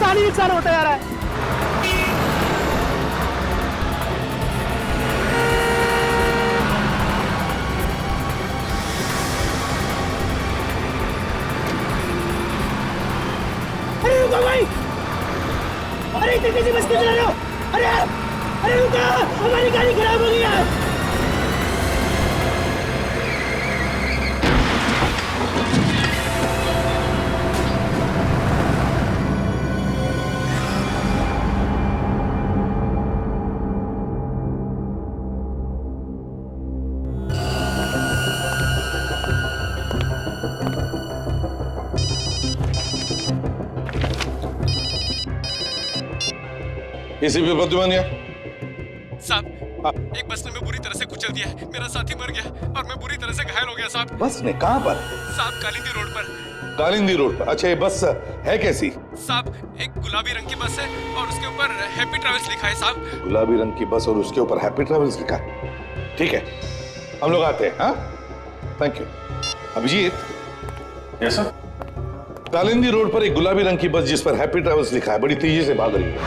जानी नुकसान होता जा रहा है। अरे रुको भाई, अरे इतनी तेजी बस क्यों चला रहे हो? अरे रुको, हमारी गाड़ी खराब हो गई है। इसी पे बुद्धिमानिया साहब, एक बस ने मैं बुरी तरह से कुचल दिया है। मेरा साथी मर गया और मैं बुरी तरह से घायल हो गया साहब। बस ने कहाँ पर? साहब कालिंदी रोड पर। कालिंदी रोड पर? अच्छा, ये बस है कैसी? साहब, एक गुलाबी रंग की बस है और उसके ऊपर हैप्पी ट्रैवल्स लिखा है साहब। गुलाबी रंग की बस और उसके ऊपर हैप्पी ट्रैवल्स लिखा है? ठीक है, हम लोग आते हैं। हाँ, thank you. Abhijit. Yes sir. Kalindi road पर एक गुलाबी रंग की बस जिस पर हैप्पी ट्रैवल्स लिखा है बड़ी तेजी से भाग रही है।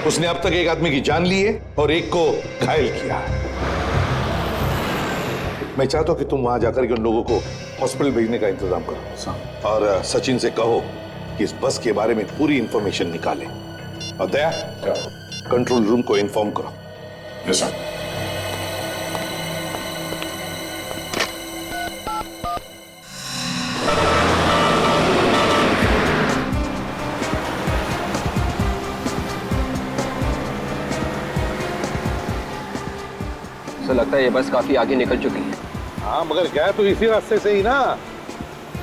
उसने अब तक एक आदमी की जान ली है और एक को घायल किया है। मैं चाहता हूं कि तुम वहां जाकर के उन लोगों को हॉस्पिटल भेजने का इंतजाम करो और सचिन से कहो कि इस बस के बारे में पूरी इंफॉर्मेशन निकाले। और दया, कंट्रोल रूम को इन्फॉर्म करो। Yes sir. तो लगता है ये बस काफी आगे निकल चुकी है। हाँ, मगर गया तो इसी रास्ते से ही ना।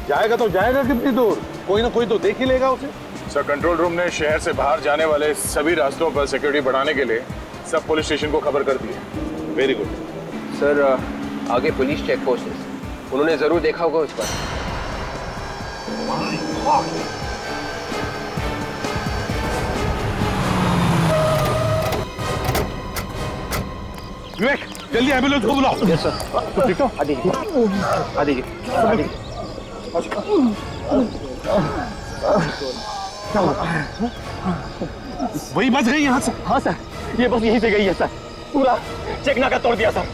जाएगा तो जाएगा कितनी दूर? कोई ना कोई तो देख ही लेगा उसे। सर, कंट्रोल रूम ने शहर से बाहर जाने वाले सभी रास्तों पर सिक्योरिटी बढ़ाने के लिए सब पुलिस स्टेशन को खबर कर दी है। Very good. सर, आगे पुलिस चेक पोस्ट है, उन्होंने जरूर देखा होगा उस पर। विवेक, जल्दी एम्बुलेंस को बुलाओ। Yes sir. तुम ठीक हो? आ दीजिए, आ दीजिए, आ दीजिए। वही बस गई यहाँ से? हाँ सर, ये बस यहीं से गई है सर। पूरा चेक नाका तोड़ दिया सर।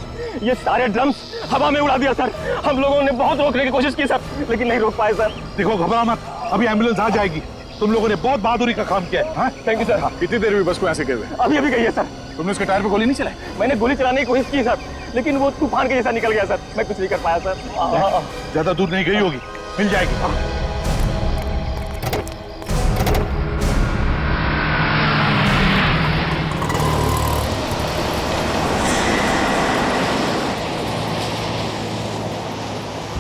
ये सारे ड्रम्स हवा में उड़ा दिया सर। हम लोगों ने बहुत रोकने की कोशिश की सर, लेकिन नहीं रोक पाए सर। देखो, घबरा मत, अभी एम्बुलेंस आ जाएगी। तुम लोगों ने बहुत बहादुरी का काम किया है। Thank you sir. कितनी देर हुई बस को ऐसे हुए? अभी अभी गई है सर। तुमने उसके टायर पे गोली नहीं चलाई? मैंने गोली चलाने की कोशिश की सर, लेकिन वो तूफान के जैसा निकल गया सर। मैं कुछ नहीं कर पाया सर। ज्यादा दूर नहीं गई होगी, मिल जाएगी।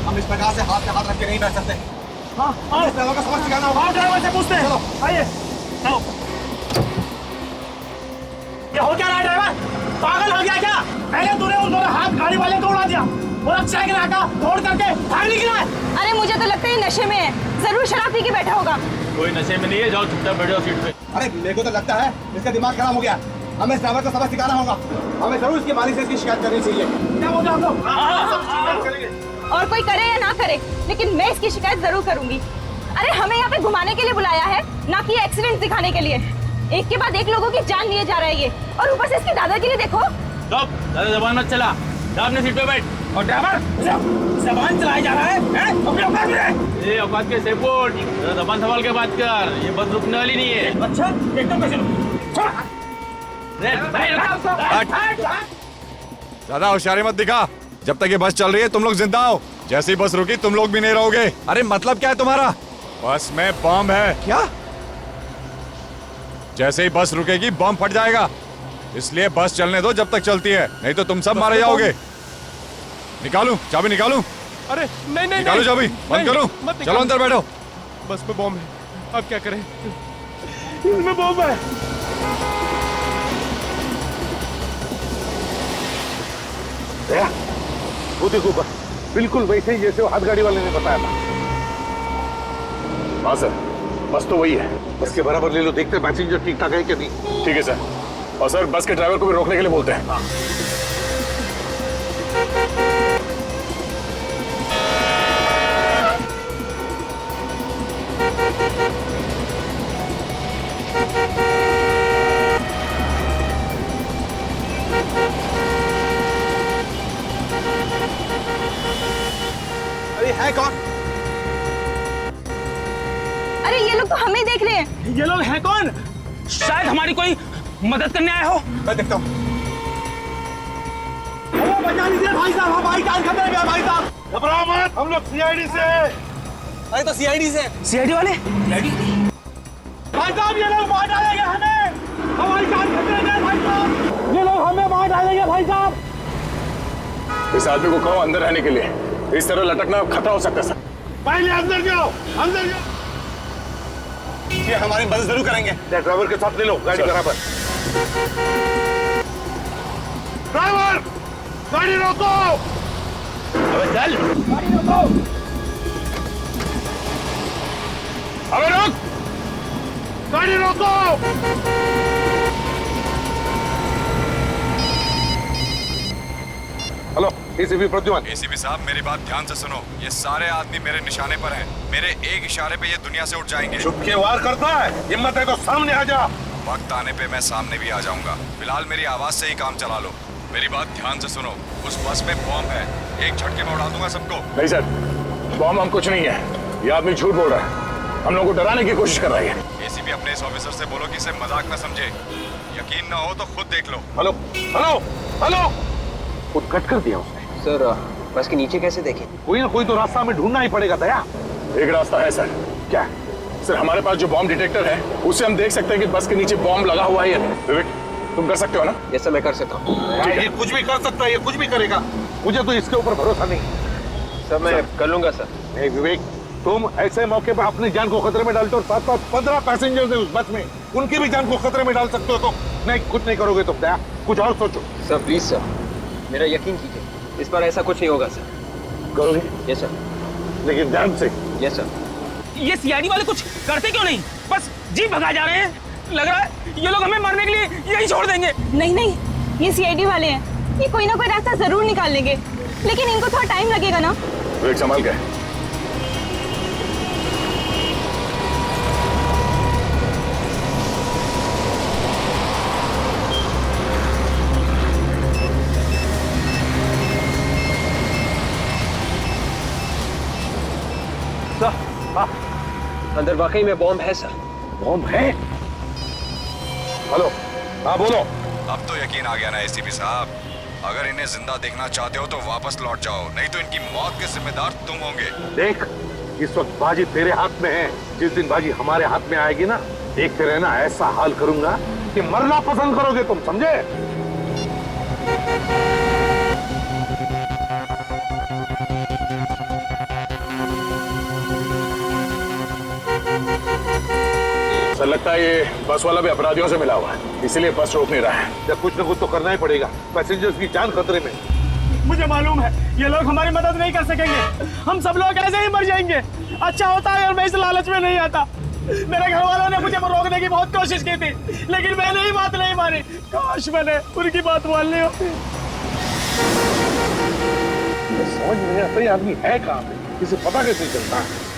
हम इस प्रकार से हाथ पे हाथ रख के नहीं बैठ सकते। हाँ, ड्राइवर का समझ सिखाना होगा। ड्राइवर से पूछते हैं। चलो आइए, चलो। ये हो क्या रहा है ड्राइवर? पागल हो गया क्या? पहले तूने उन दोनों हाथ गाड़ी वाले को उड़ा दिया और चेक नाका तोड़ करके भाग निकला है। अरे मुझे तो लगता है ये नशे में है, जरूर शराब पी के बैठा होगा। कोई नशे में नहीं है, जाओ चुपचाप बैठो सीट पे। अरे मेरे को तो लगता है इसका दिमाग खराब हो गया। हमें इस ड्राइवर को सबक सिखाना होगा। हमें जरूर इसके मालिक से इसकी शिकायत करनी चाहिए। क्या बोलते हैं हम लोग? और कोई करे या ना करे, लेकिन मैं इसकी शिकायत जरूर करूंगी। अरे हमें यहाँ पे घुमाने के लिए बुलाया है, ना कि एक्सीडेंट दिखाने के लिए। एक के बाद एक लोगों की जान लिए जा रहा है ये, और ऊपर से इसकी दादागिरी देखो। ज्यादा जबान मत चला, जा अपने सीट पे बैठ। और ड्राइवर जबान चलाया जा रहा है? अपने औकात में रहे। ये औकात के सेपोर्ट, जबान संभाल के बात कर। ये बस रुकने वाली नहीं है। अच्छा, एकदम कैसे ज्यादा होशियारी मत दिखा। जब तक ये बस चल रही है तुम लोग जिंदा हो। जैसी बस रुकी तुम लोग भी नहीं रहोगे। अरे मतलब क्या है तुम्हारा? बस में बम है। क्या? जैसे ही बस रुकेगी बम फट जाएगा, इसलिए बस चलने दो जब तक चलती है, नहीं तो तुम सब मारे जाओगे। निकालूं चाबी? निकालूं? अरे नहीं नहीं निकालो चाबी, बंद करूं? चलो अंदर बैठो। बस में बम है, अब क्या करें? इसमें बम है। वो देखो, बिल्कुल वैसे ही जैसे वो हाथ गाड़ी वाले ने बताया था। हाँ सर, बस तो वही है। बस के बराबर ले लो, देखते हैं पैसेंजर ठीक ठाक है कि नहीं। ठीक है सर। और सर, बस के ड्राइवर को भी रोकने के लिए बोलते हैं। अरे ये लोग तो हमें देख रहे हैं। ये लोग हैं कौन? शायद हमारी कोई मदद करने आए हो। मैं देखता हूँ। बचा लीजिए भाई साहब, हमारी जान खतरे में है भाई साहब। घबराओ मत, हम लोग सीआईडी से हैं। अरे तो सीआईडी से। सीआईडी वाले? भाई साहब ये लोग मार डालेंगे हमें, हमारी जान खतरे में है भाई साहब, ये लोग हमें मार डालेंगे भाई साहब। इस आदमी को कहो अंदर रहने के लिए, इस तरह लटकना खतरा हो सकता है सर। पहले अंदर जाओ, अंदर जाओ। ये हमारी मदद जरूर करेंगे। ड्राइवर के साथ ले लो गाड़ी बराबर। ड्राइवर गाड़ी रोको। अबे चल। गाड़ी रोको। अबे रोक, गाड़ी रोको। Hello ACP Pradyuman. एसीपी साहब मेरी बात ध्यान से सुनो, ये सारे आदमी मेरे निशाने पर हैं। मेरे एक इशारे पे ये दुनिया से उठ जाएंगे। चुप के वार करता है, हिम्मत है तो सामने आ जा। वक्त आने पे मैं सामने भी आ जाऊंगा, फिलहाल मेरी आवाज से ही काम चला लो। मेरी बात ध्यान से सुनो, उस बस में बॉम्ब है, एक झटके में उड़ा दूंगा सबको। नहीं सर, बॉम्ब हम कुछ नहीं है, ये आदमी झूठ बोल रहा है, हम लोगों को डराने की कोशिश कर रहा है। एसीपी अपने इस ऑफिसर से बोलो कि इसे मजाक न समझे, यकीन ना हो तो खुद देख लो। हेलो हेलो हेलो, खुद कट कर दिया उसने। सर बस के नीचे कैसे देखें? कोई ना कोई तो रास्ता हमें ढूंढना ही पड़ेगा दया। एक रास्ता है सर। क्या? सर हमारे पास जो बॉम्ब डिटेक्टर है उससे हम देख सकते हैं कि बस के नीचे बॉम्ब लगा हुआ है या नहीं। विवेक तुम कर सकते हो ना? ये सब मैं कर सकता हूँ। ये कुछ भी कर सकता है, ये कुछ भी करेगा, मुझे तो इसके ऊपर भरोसा नहीं। सर मैं कर लूंगा सर। नहीं विवेक, तुम ऐसे मौके पर अपनी जान को खतरे में डालते हो, साथ साथ 15 पैसेंजर्स हैं उस बस में, उनकी भी जान को खतरे में डाल सकते हो। तो नहीं, कुछ नहीं करोगे तुम दया, कुछ और सोचो। सर प्लीज सर, मेरा यकीन कीजिए, इस बार ऐसा कुछ नहीं होगा सर। करोगे? Yes sir. लेकिन ध्यान से। Yes sir. ये सीआईडी वाले कुछ करते क्यों नहीं? बस जीप भगा जा रहे हैं। लग रहा है ये लोग हमें मारने के लिए यही छोड़ देंगे। नहीं नहीं, ये सीआईडी वाले हैं, ये कोई ना कोई रास्ता जरूर निकाल लेंगे, लेकिन इनको थोड़ा टाइम लगेगा ना। विवेक संभाल के। अंदर वाकई में बॉम्ब है सर। बॉम्ब है? हेलो, हाँ बोलो। अब तो यकीन आ गया ना एसीपी साहब, अगर इन्हें जिंदा देखना चाहते हो तो वापस लौट जाओ, नहीं तो इनकी मौत के जिम्मेदार तुम होंगे। देख, इस वक्त बाजी तेरे हाथ में है, जिस दिन बाजी हमारे हाथ में आएगी ना, देखते रहना, ऐसा हाल करूंगा कि मरना पसंद करोगे तुम, समझे? सर लगता है ये बस वाला भी अपराधियों से मिला हुआ है, इसीलिए बस रोक नहीं रहा है। जब कुछ ना कुछ तो करना ही पड़ेगा, पैसेंजर्स की जान खतरे में। मुझे मालूम है ये लोग हमारी मदद नहीं कर सकेंगे, हम सब लोग ऐसे ही मर जाएंगे। अच्छा होता है अगर मैं इस लालच में नहीं आता। मेरे घर वालों ने मुझे रोकने की बहुत कोशिश की थी, लेकिन मैंने ही बात नहीं मानी। काश मैंने उनकी बात मान ली होती। समझ में नहीं आता ये आदमी है कहाँ पे, इसे पता कैसे चलता है?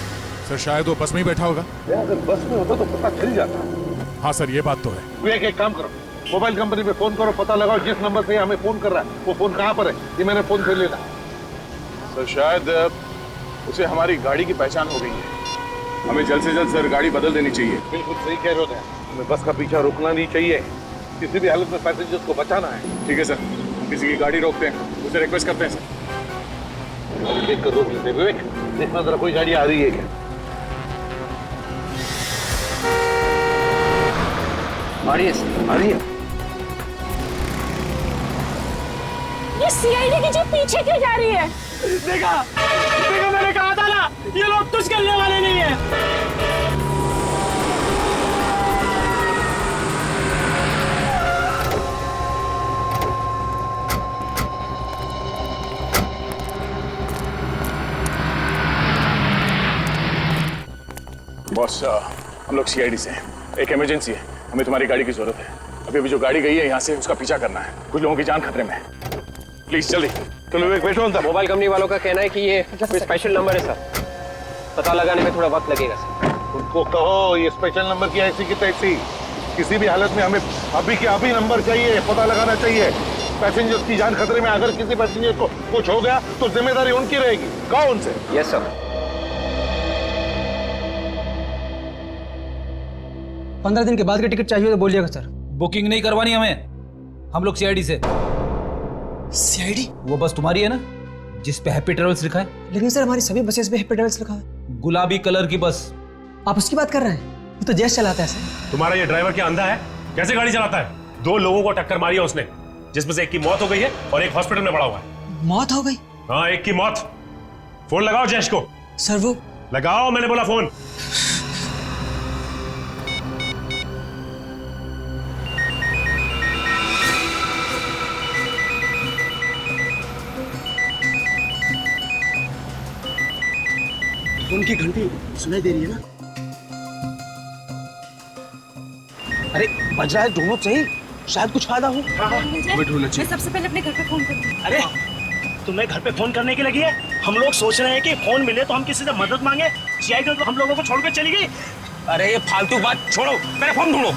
सर शायद वो बस में ही बैठा होगा। अगर बस में होता तो पता चल जाता। हाँ सर ये बात तो है। विवेक एक काम करो, मोबाइल कंपनी पे फोन करो, पता लगाओ जिस नंबर से हमें फोन कर रहा है वो फोन कहाँ पर है, ये मैंने फोन कर लेना। सर शायद उसे हमारी गाड़ी की पहचान हो गई है, हमें जल्द से जल्द सर गाड़ी बदल देनी चाहिए। बिल्कुल सही कह रहे हो, हमें बस का पीछा रुकना नहीं चाहिए, किसी भी हालत में पैसेंजर्स को बचाना है। ठीक है सर, हम किसी की गाड़ी रोकते हैं, उसे रिक्वेस्ट करते हैं सर। देख कर रोक लेते। विवेक देखना जरा कोई गाड़ी आ रही है क्या? आ रही है सर। आ रही है। ये सीआईडी की जीप पीछे क्यों जा रही है? देखा देखा, मैंने कहा था ना ये लोग कुछ करने वाले नहीं है। बॉस हम लोग सीआईडी से हैं, एक इमरजेंसी है, हमें तुम्हारी गाड़ी की जरूरत है। अभी जो गाड़ी गई है यहाँ से उसका पीछा करना है, कुछ लोगों की जान खतरे में है, प्लीज जल्दी। चलो विवेक बैठो अंदर। मोबाइल कंपनी वालों का कहना है कि ये कोई स्पेशल नंबर है सर, पता लगाने में थोड़ा वक्त लगेगा सर। उनको कहो ये स्पेशल नंबर की ऐसी की तैसी, किसी भी हालत में हमें अभी के अभी नंबर चाहिए, पता लगाना चाहिए। पैसेंजर्स की जान खतरे में, अगर किसी पैसेंजर को कुछ हो गया तो जिम्मेदारी उनकी रहेगी। कहो उनसे। Yes sir. 15 दिन के बाद का टिकट चाहिए तो बोलिएगा सर। बुकिंग नहीं करवानी हमें, हम लोग सीआईडी से। सीआईडी? वो बस तुम्हारी है ना, जिस पे हैप्पी ट्रेवल्स लिखा है? लेकिन सर हमारी सभी बसेस पे हैप्पी ट्रेवल्स लिखा है। गुलाबी कलर की बस। आप उसकी बात कर रहे हैं? वो तो जयेश चलाता है सर। तुम्हारा ये ड्राइवर क्या अंधा है? कैसे गाड़ी चलाता है? 2 लोगों को टक्कर मारी है उसने, जिसमें से एक की मौत हो गई है और एक हॉस्पिटल में पड़ा हुआ है। मौत हो गई? हाँ, एक की मौत। फोन लगाओ जयेश को। सर वो लगाओ, मैंने बोला फोन। उनकी घंटी सुनाई दे रही है ना? अरे बज रहा है, ढूंढो सही, शायद कुछ फायदा हो। मैं सबसे पहले अपने घर पे फोन करूंगी। अरे तुम्हें घर पे फोन करने की लगी है? हम लोग सोच रहे हैं कि फोन मिले तो हम किसी से मदद मांगे। सीआईडी तो हम लोगों को छोड़कर चली गई। अरे ये फालतू बात छोड़ो, मेरा फोन ढूंढो।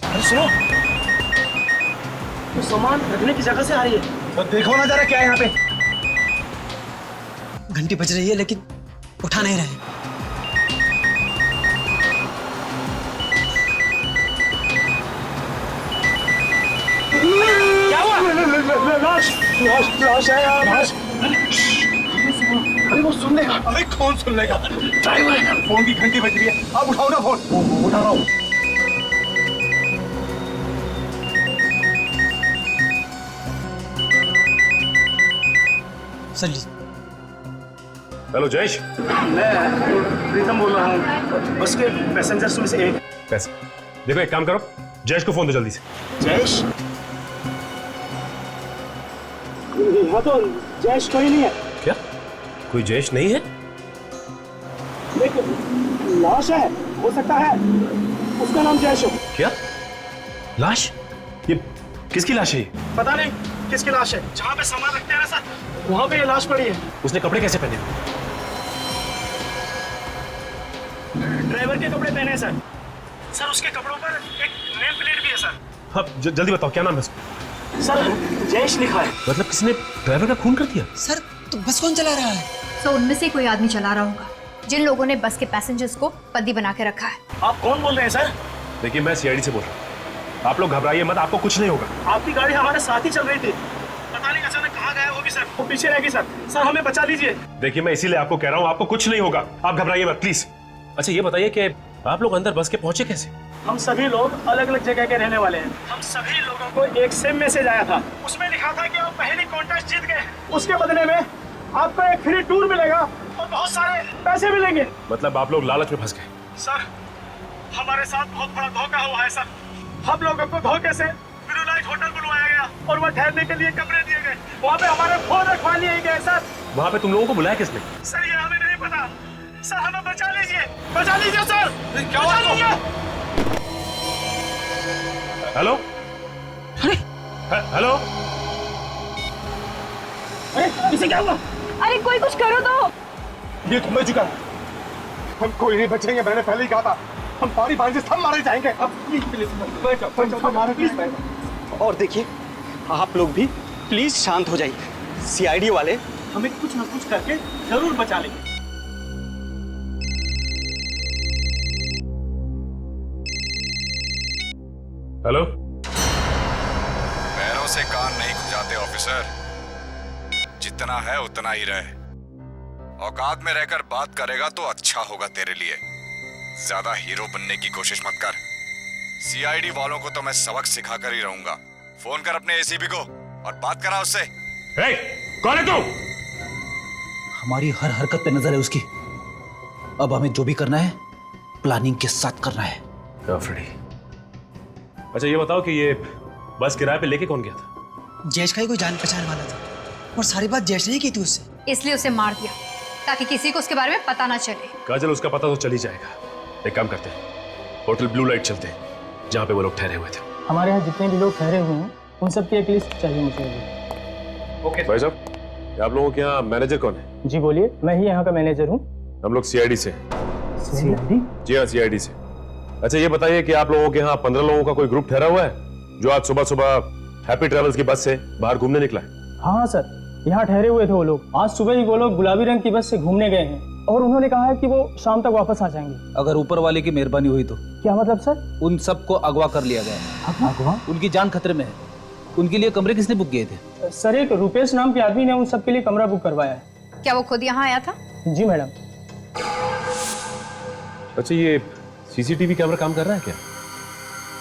अरे सुनो, तो सामान रखने की जगह से आ रही है। तो देखो ना जरा क्या है यहाँ पे। घंटी बज रही है लेकिन उठा नहीं रहे। क्या हुआ? लाश लाश है यार, लाश। अरे वो सुन लेगा। अरे कौन सुन लेगा? ड्राइवर है। फोन की घंटी बज रही है, आप उठाओ ना फोन। उठा रहा हूँ। सर लीजिए। हेलो जयेश। मैं प्रीतम बोल रहा हूँ, बस के पैसेंजर्स में से एक। कैसे? देखो, एक काम करो, जयेश को फोन दो जल्दी से। जयेश? यहाँ तो जयेश कोई नहीं है। क्या? कोई जयेश नहीं है? देख, लाश है, हो सकता है उसका नाम जयेश हो। क्या? लाश? ये किसकी लाश है? पता नहीं किसकी लाश है। जहाँ पे सामान रखते हैं ना सर, वहाँ पे ये लाश पड़ी है। उसने कपड़े कैसे पहने हुए? ड्राइवर के कपड़े पहने हैं सर। सर उसके कपड़ों पर एक नेम प्लेट भी है सर। हाँ, जल्दी बताओ क्या नाम है उसका? सर जयेश लिखा है। मतलब किसने ड्राइवर का खून कर दिया? सर तो बस कौन चला रहा है? तो उनमें से कोई आदमी चला रहा होगा, जिन लोगों ने बस के पैसेंजर्स को बंदी बना के रखा है। आप कौन बोल रहे हैं सर? देखिए, मैं सीआईडी से बोल रहा हूँ। आप लोग घबराइए मत, आपको कुछ नहीं होगा। आपकी गाड़ी हमारे साथ ही चल रही थी, पता नहीं अचानक कहाँ गया होगी सर। वो पीछे रह गई सर। सर हमें बचा लीजिए। देखिए, मैं इसीलिए आपको कह रहा हूँ, आपको कुछ नहीं होगा, आप घबराइए मत प्लीज। अच्छा ये बताइए कि आप लोग अंदर बस के पहुंचे कैसे? हम सभी लोग अलग अलग जगह के रहने वाले हैं। हम सभी लोगों को एक सेम मैसेज आया था, उसमें लिखा था कि आप पहली कॉन्टेस्ट जीत गए, उसके बदले में आपको एक फ्री टूर मिलेगा और बहुत सारे पैसे मिलेंगे। मतलब आप लोग लालच में फंस गए? सर हमारे साथ बहुत बड़ा धोखा हुआ है सर। हम लोगों को धोखे से ब्लू लाइट होटल बुलवाया गया और वहाँ ठहरने के लिए कमरे दिए गए। वहाँ पे हमारे फोन रखवा लिए गए सर। वहाँ पे तुम लोगों को बुलाया किसने? सर ये हमें नहीं पता। सर हमें बचा लीजिए सर। क्या बचा लीजिए। हेलो? हेलो? अरे इसे क्या हुआ? अरे कोई कुछ करो तो। ये तो मैं चुका, हम कोई नहीं बचेंगे। मैंने पहले ही कहा था, हम पानी पानी से सब मारे जाएंगे। अब प्लीज बैठो। और देखिए, आप लोग भी प्लीज शांत हो जाइए। सीआईडी वाले हमें कुछ ना कुछ करके जरूर बचा लेंगे। हेलो? पैरों से कान नहीं खुजाते ऑफिसर, जितना है उतना ही रहे। औकात में रहकर बात करेगा तो अच्छा होगा तेरे लिए। ज्यादा हीरो बनने की कोशिश मत कर। सीआईडी वालों को तो मैं सबक सिखाकर ही रहूंगा। फोन कर अपने एसीपी को और बात करा उससे। हे, कौन है तू? हमारी हर हरकत पे नजर है उसकी। अब हमें जो भी करना है प्लानिंग के साथ करना है। अच्छा ये बताओ कि ये बस किराए पे लेके कौन गया था? जयेश का ही कोई जान पहचान वाला था और सारी बात जयेश ने ही की थी उससे। इसलिए उसे मार दिया ताकि किसी को उसके बारे में पता ना चले। काजल, उसका पता तो चल ही जाएगा। एक काम करते हैं, होटल ब्लू लाइट चलते हैं जहाँ पे वो लोग ठहरे हुए थे। हमारे यहाँ जितने भी लोग ठहरे हुए हैं उन सब की एक लिस्ट चाहिए मुझे। ओके भाई साहब, आप लोगों के यहाँ मैनेजर कौन है? जी बोलिए, मैं ही यहाँ का मैनेजर हूँ। हम लोग सीआईडी से। सीआईडी? जी हाँ, सीआईडी से। अच्छा ये बताइए कि आप लोगों के यहाँ 15 लोगों का कोई ग्रुप ठहरा हुआ है जो आज सुबह सुबह हैप्पी ट्रेवल्स की बस से बाहर घूमने निकला है? हाँ सर, यहाँ ठहरे हुए थे वो लोग। आज सुबह ही वो लोग गुलाबी रंग की बस से घूमने गए हैं और उन्होंने कहा है कि वो शाम तक वापस आ जाएंगे। अगर ऊपर वाले की मेहरबानी हुई तो? क्या मतलब सर? उन सबको अगवा कर लिया गया है। अगवा? उनकी जान खतरे में है। उनके लिए कमरे किसने बुक किए थे? सर एक रुपेश नाम के आदमी ने उन सबके लिए कमरा बुक करवाया है। क्या वो खुद यहाँ आया था? जी मैडम। अच्छा, ये सीसीटीवी कैमरा काम कर रहा है क्या?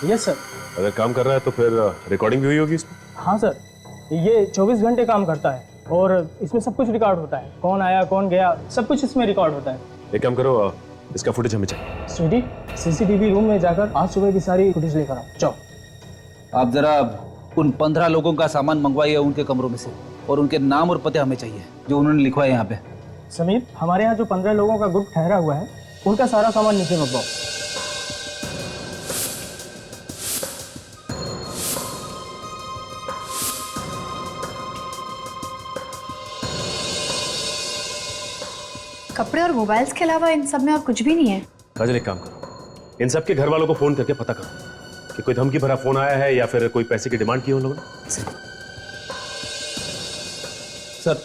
Yes sir. अगर काम कर रहा है तो फिर रिकॉर्डिंग भी हुई होगी इसमें? हाँ सर, ये 24 घंटे काम करता है और इसमें सब कुछ रिकॉर्ड होता है। कौन आया कौन गया सब कुछ इसमें रिकॉर्ड होता है। एक काम करो, इसका फुटेज हमें चाहिए। स्वीटी, सीसीटीवी रूम में जाकर आज सुबह की सारी फुटेज लेकर आओ। जाओ। आप जरा उन 15 लोगों का सामान मंगवाइए उनके कमरों में से, और उनके नाम और पते हमें चाहिए जो उन्होंने लिखवाए यहाँ पे। समीर, हमारे यहाँ जो 15 लोगों का ग्रुप ठहरा हुआ है उनका सारा सामान नीचे मंगवाओ। कपड़े और मोबाइल्स के अलावा इन सब में और कुछ भी नहीं है। काजल, एक काम करो, इन सबके घर वालों को फोन करके पता करो कि कोई धमकी भरा फोन आया है या फिर कोई पैसे की डिमांड की है उन लोगों ने। सर,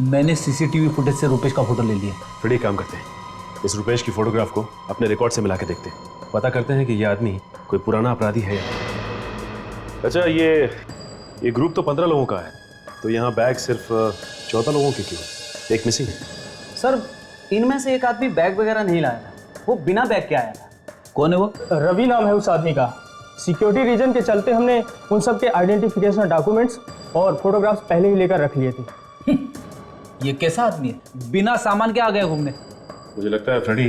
मैंने सीसीटीवी फुटेज से रुपेश का फोटो ले लिया। फिर एक काम करते हैं, इस रुपेश की फोटोग्राफ को अपने रिकॉर्ड से मिला के देखते हैं, पता करते हैं कि ये आदमी कोई पुराना अपराधी है या नहीं। अच्छा, ये ग्रुप तो 15 लोगों का है, तो यहाँ बैग सिर्फ 14 लोगों के क्यों? एक मिसिंग है। सर, इनमें से एक आदमी बैग वगैरह नहीं लाया था, वो बिना बैग के आया था। कौन है वो? रवि नाम है उस आदमी का। सिक्योरिटी रीजन के चलते हमने उन सब के आइडेंटिफिकेशन डॉक्यूमेंट्स और फोटोग्राफ्स पहले ही लेकर रख लिए थे। ये कैसा आदमी है, बिना सामान के आ गया घूमने? मुझे लगता है फ्रेडी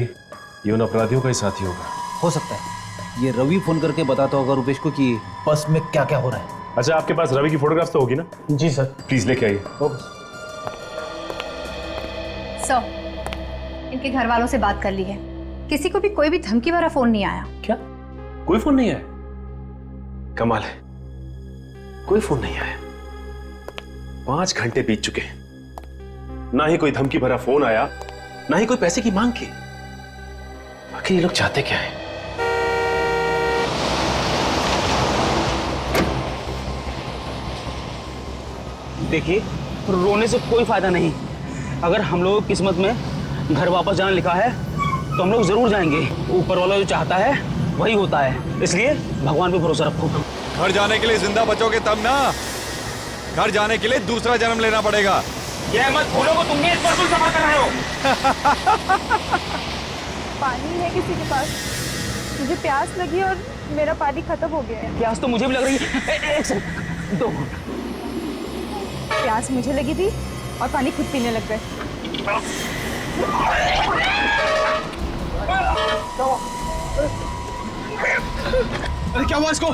ये उन अपराधियों का ही साथी होगा। हो सकता है ये रवि फोन करके बताता होगा रुपेश को कि बस में क्या क्या हो रहा है। अच्छा, आपके पास रवि की फोटोग्राफ तो होगी ना? जी सर। प्लीज लेके आइए। सर, इनके घर वालों से बात कर ली है, किसी को भी कोई भी धमकी भरा फोन नहीं आया। क्या? कोई फोन नहीं आया? कमाल है, कोई फोन नहीं आया। 5 घंटे बीत चुके हैं, ना ही कोई धमकी भरा फोन आया, ना ही कोई पैसे की मांग की। आखिर ये लोग चाहते क्या है? देखिए, रोने से कोई फायदा नहीं। अगर हम लोगों की किस्मत में घर वापस जाना लिखा है तो हम लोग जरूर जाएंगे। ऊपर वाला जो चाहता है वही होता है, इसलिए भगवान पे भरोसा रखो। घर जाने के लिए जिंदा बचोगे तब ना, घर जाने के लिए दूसरा जन्म लेना पड़ेगा। ये मत भूलो को तुम इस पर सफर कर रहे हो। पानी है किसी के पास? मुझे प्यास लगी और मेरा पानी खत्म हो गया है। प्यास तो मुझे भी लग रही है। एक सेकंड, दो। प्यास मुझे लगी थी और पानी खुद पीने लग गए। अरे क्या हुआ इसको?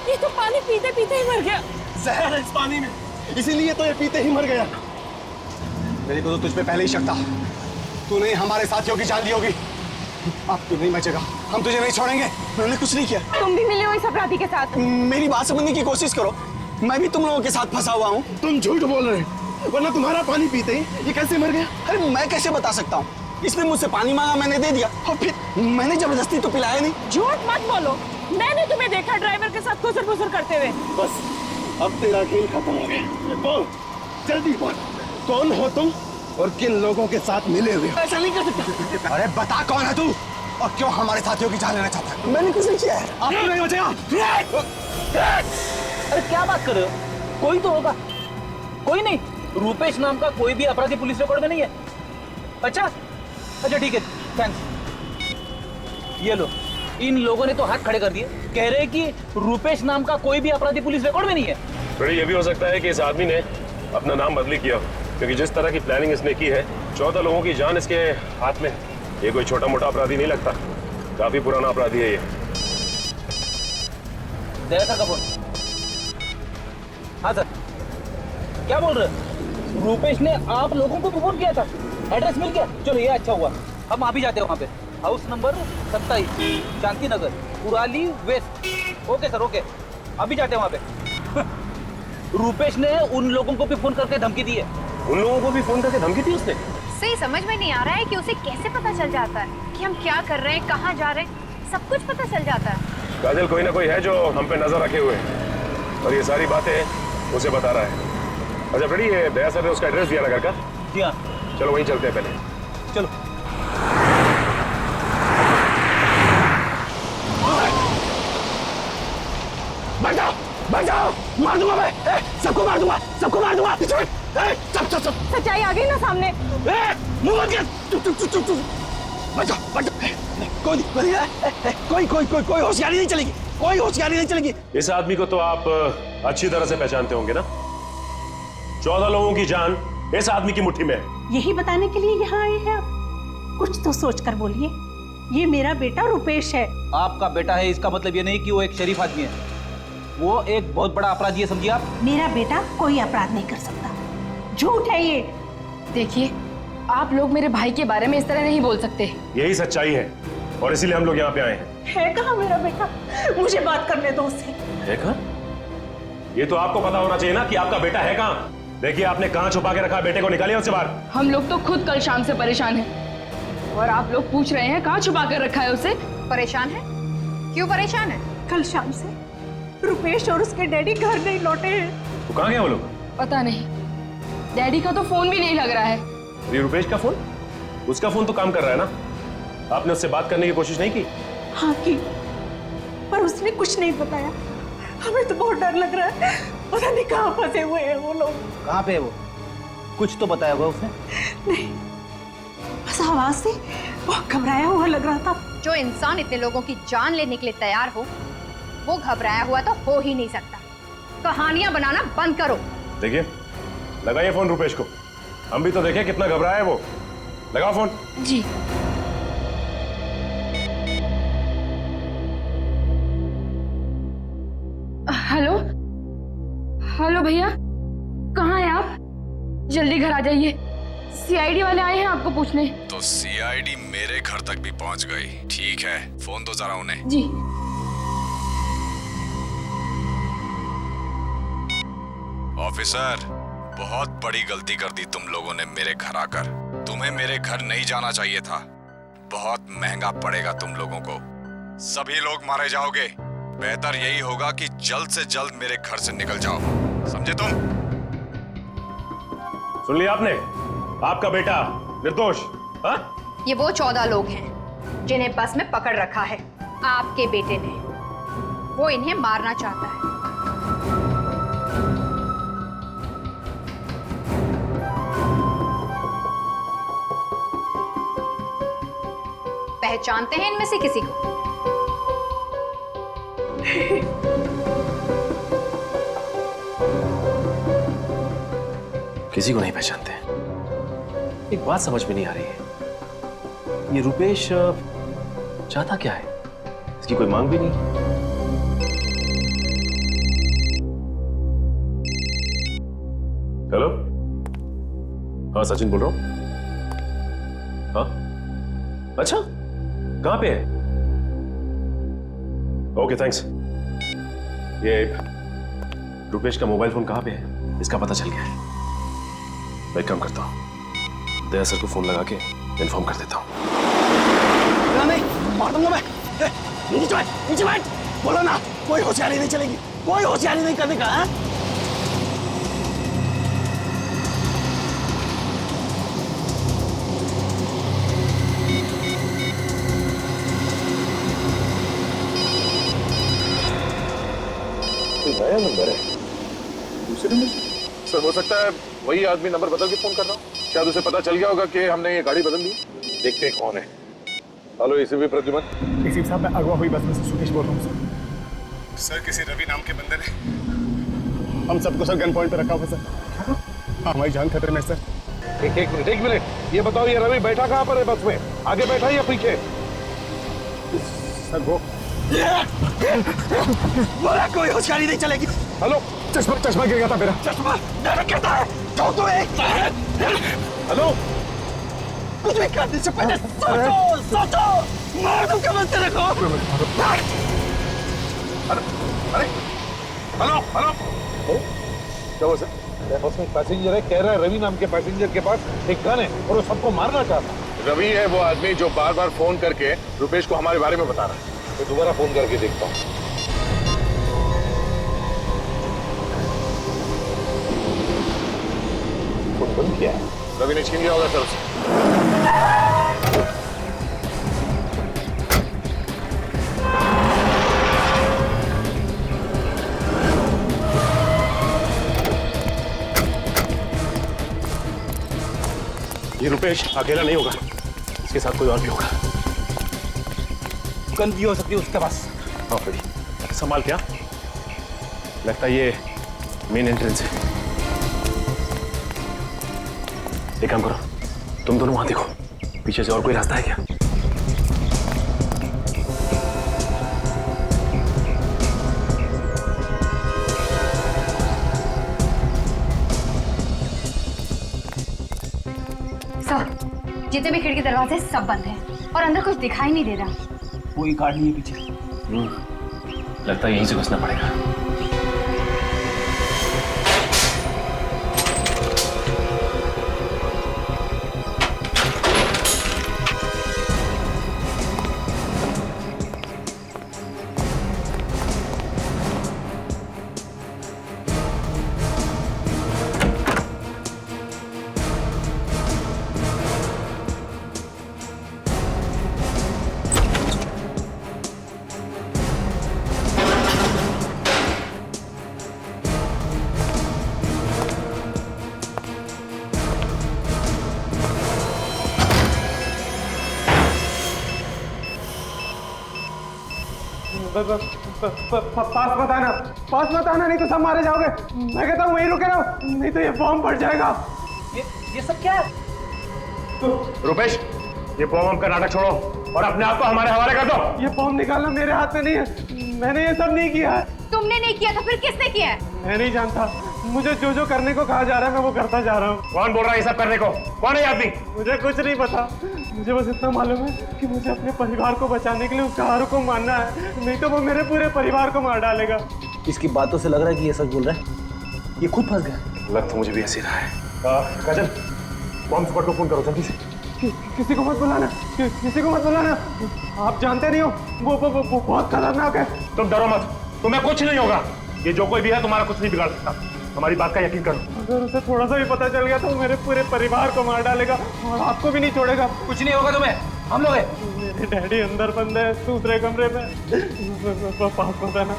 ये तो पानी पीते पीते ही मर गया। जहर है इस पानी में, इसीलिए तो ये पीते ही मर गया। मेरे को तो तुझ पे पहले ही शक था, तूने हमारे साथियों की जान ली होगी। अब तू नहीं बचेगा, हम तुझे नहीं छोड़ेंगे। उन्होंने कुछ नहीं किया। तुम भी मिले हो इस अपराधी के साथ? मेरी बात समझने की कोशिश करो, मैं भी तुम लोगों के साथ फंसा हुआ हूँ। तुम झूठ बोल रहे हो, वरना तुम्हारा पानी पीते ही ये कैसे मर गया? अरे मैं कैसे बता सकता हूँ? इसने मुझसे पानी मांगा, मैंने दे दिया, और फिर मैंने जबरदस्ती तो पिलाया नहीं। झूठ मत बोलो, मैंने तुम्हें देखा ड्राइवर के साथ खुसर फुसर करते हुए। बस अब तेरा खेल खत्म हो गया। बोल, जल्दी बोल, कौन हो तुम और किन लोगों के साथ मिले हुए हो? ऐसा नहीं कर सकता। अरे बता, कौन है तू और क्यों हमारे साथियों की जान लेना चाहता है? मैंने कुछ नहीं किया है। आप तो नहीं बचेगा। अरे क्या बात कर रहे हो? कोई तो होगा। कोई नहीं, रुपेश नाम का कोई भी अपराधी पुलिस रिकॉर्ड में नहीं है। अच्छा अच्छा, ठीक है, थैंक्स। ये लो, इन लोगों ने तो हाथ खड़े कर दिए, कह रहे हैं कि रुपेश नाम का कोई भी अपराधी पुलिस रिकॉर्ड में नहीं है। थोड़ी ये भी हो सकता है कि इस आदमी ने अपना नाम बदली किया, क्योंकि जिस तरह की प्लानिंग इसने की है, 14 लोगों की जान इसके हाथ में। ये कोई छोटा मोटा अपराधी नहीं लगता, काफी पुराना अपराधी है ये। सर का फोन। हाँ सर, क्या बोल रहे हैं? रुपेश ने आप लोगों को फोन किया था, एड्रेस मिल गया? चलो ये अच्छा हुआ, हम आप ही जाते हैं वहाँ पे। House number 27, Shanti Nagar, Kurali west. Okay sir, okay, अभी जाते हैं वहाँ पे। रुपेश ने उन लोगों को भी फोन करके धमकी दी है। उन लोगों को भी फोन करके धमकी दी उसने? सही समझ में नहीं आ रहा है कि उसे कैसे पता चल जाता है कि हम क्या कर रहे हैं, कहाँ जा रहे हैं, सब कुछ पता चल जाता है। काजल कोई ना कोई है जो हम पे नजर रखे हुए है और ये सारी बातें उसे बता रहा है। अच्छा फ्रेडी, ये दया सर ने उसका एड्रेस दिया ना घर का? दिया। चलो वहीं चलते हैं पहले। चलो। बैठ जाओ, बैठ जाओ, मार दूंगा मैं, सबको मार दूंगा, सबको मार दूंगा। सब सच्चाई आ गई ना सामने। मुंह बंद कर, चुप चुप चुप चुप चुप। बैठ जाओ, बैठ जाओ। कोई होशियारी नहीं चलेगी, कोई होशियारी नहीं चलेगी। इस आदमी को तो आप अच्छी तरह से पहचानते होंगे ना? 14 लोगों की जान इस आदमी की मुट्ठी में है। यही बताने के लिए यहाँ आए हैं आप? कुछ तो सोच कर बोलिए। ये मेरा बेटा रुपेश है। आपका बेटा है इसका मतलब ये नहीं कि वो एक शरीफ आदमी है, वो एक बहुत बड़ा अपराधी है, समझिए आप। मेरा बेटा कोई अपराध नहीं कर सकता, झूठ है ये। देखिए, आप लोग मेरे भाई के बारे में इस तरह नहीं बोल सकते। यही सच्चाई है और इसीलिए हम लोग यहाँ पे आए हैं। है कहाँ मेरा बेटा? मुझे बात करने दो उससे। है कहाँ? ये तो आपको पता होना चाहिए ना कि आपका बेटा है कहाँ। देखिए, आपने कहाँ छुपा के रखा है बेटे को, निकालिए उससे बाहर। हम लोग तो खुद कल शाम से परेशान हैं और आप लोग पूछ रहे हैं कहाँ छुपा कर रखा है उसे। परेशान है? क्यों परेशान है? कल शाम से रुपेश और उसके डैडी घर नहीं लौटे हैं। तो कहाँ गए वो लोग? पता नहीं, डैडी का तो फोन भी नहीं लग रहा है। ये रुपेश का फोन? उसका फोन तो काम कर रहा है ना? आपने उससे बात करने की कोशिश नहीं की? हाँ की, पर उसने कुछ नहीं बताया। हमें तो बहुत डर लग रहा है, पता नहीं कहाँ फंसे हुए हैं वो लोग। कहाँ पे है वो? कुछ तो बताया होगा उसने। नहीं, बस आवाज से बहुत घबराया हुआ लग रहा था। जो इंसान इतने लोगों की जान लेने के लिए तैयार हो, वो घबराया हुआ तो हो ही नहीं सकता। कहानियां बनाना बंद करो। देखिए, लगाइए फोन रुपेश को, हम भी तो देखें कितना घबराया है वो। लगाओ फोन। जी। हेलो हेलो भैया, कहाँ हैं आप? जल्दी घर आ जाइए, सीआईडी वाले आए हैं आपको पूछने। तो सीआईडी मेरे घर तक भी पहुंच गई। ठीक है, फोन दो जरा उन्हें। जी। ऑफिसर, बहुत बड़ी गलती कर दी तुम लोगों ने मेरे घर आकर। तुम्हें मेरे घर नहीं जाना चाहिए था। बहुत महंगा पड़ेगा तुम लोगों को। सभी लोग मारे जाओगे। बेहतर यही होगा कि जल्द से जल्द मेरे घर से निकल जाओ, समझे तुम? सुन लिया आपने? आपका बेटा निर्दोष। हाँ? ये वो 14 लोग हैं जिन्हें बस में पकड़ रखा है आपके बेटे ने। वो इन्हें मारना चाहता है। पहचानते हैं इनमें से किसी को? किसी को नहीं पहचानते। एक बात समझ में नहीं आ रही है, ये रुपेश चाहता क्या है? इसकी कोई मांग भी नहीं। हेलो, हाँ सचिन बोल रहा हूं। हाँ, अच्छा, कहां पे है? Okay thanks. ये रुपेश का मोबाइल फोन कहां पे है? इसका पता चल गया है। मैं एक काम करता हूं, दया सर को फोन लगा के इन्फॉर्म कर देता हूं। नहीं, मार दूंगा मैं। नीचे बैठ, नीचे बैठ। बोलो ना, कोई होशियारी नहीं चलेगी, कोई होशियारी नहीं करने का। हाँ? नया नंबर है, दूसरे नंबर से? सर हो सकता है वही आदमी नंबर बदल के फोन कर रहा हूँ। शायद उसे पता चल गया होगा कि हमने ये गाड़ी बदल दी। देखते हैं कौन है। Hello ACP Pradyuman. एसीपी साहब, मैं अगवा हुई बस में से सुकेश बोल रहा हूँ सर। किसी रवि नाम के बंदे ने हम सबको सर गन पॉइंट पे रखा हुआ सर। हाँ, हमारी जान खतरे में सर। एक मिनट, ये बताओ ये रवि बैठा कहाँ पर है बस में? आगे बैठा या पीछे? सर वो बोला कोई होशियारी नहीं चलेगी। हेलो, चश्मा गिर गया था मेरा। चश्मा गिरता है तो एक। हेलो, कुछ भी करने से पहले सोचो। मार दूं क्या बनते रखो। अरे हेलो हेलो, क्या हुआ सर? बस में पैसेंजर है, कह रहा है रवि नाम के पैसेंजर के पास एक गन है और वो सबको मारना चाहता है। रवि है वो आदमी जो बार बार फोन करके रुपेश को हमारे बारे में बता रहा है। तो दोबारा फोन करके देखता हूँ। रवि ने छीन लिया होगा सर उसे। ये रुपेश अकेला नहीं होगा, इसके साथ कोई और भी होगा। गन भी हो सकती है उसके पास। हाँ फ्रेडी, संभाल क्या? लगता है ये मेन एंट्रेंस है। एक काम करो, तुम दोनों वहां देखो, पीछे से और कोई रास्ता है क्या? सर, जितने भी खिड़की दरवाजे सब बंद हैं और अंदर कुछ दिखाई नहीं दे रहा। कोई गार्ड नहीं है पीछे। लगता है यहीं से घुसना पड़ेगा। पास मत आना नहीं तो सब मारे जाओगे। मैं कहता हूँ वहीं रुके रहो, नहीं तो ये बॉम्ब फट जाएगा। ये सब क्या है? रुपेश, ये बॉम्ब का नाटक छोड़ो और अपने आप को हमारे हवाले कर दो। ये बॉम्ब निकालना मेरे हाथ में नहीं है, मैंने ये सब नहीं किया है। तुमने नहीं किया तो फिर किसने किया है? मैं नहीं जानता, मुझे जो जो करने को कहा जा रहा है मैं वो करता जा रहा हूँ। कौन बोल रहा है ये सब करने को? कौन है आदमी? मुझे कुछ नहीं पता, मुझे बस इतना मालूम है कि मुझे अपने परिवार को बचाने के लिए उस कार को मारना है, नहीं तो वो मेरे पूरे परिवार को मार डालेगा। इसकी बातों से लग रहा है कि ये सच बोल रहा है। ये खुद फंस गया। लग तो मुझे भी ऐसे रहा है। काजल, बॉम्ब स्क्वाड को फोन करो जल्दी से। किसी को मत बुलाना, किसी को मत बुलाना। आप जानते नहीं हो वो बहुत खतरनाक है। तुम डरो मत, तुम्हें कुछ नहीं होगा। ये जो कोई भी है तुम्हारा कुछ नहीं बिगाड़ सकता, हमारी बात का यकीन करो। अगर उसे थोड़ा सा भी पता चल गया तो वो मेरे पूरे परिवार को मार डालेगा और आपको भी नहीं छोड़ेगा। कुछ नहीं होगा तुम्हें, हम लोग हैं। मेरे डैडी अंदर बंद है दूसरे कमरे में। पास मत आना,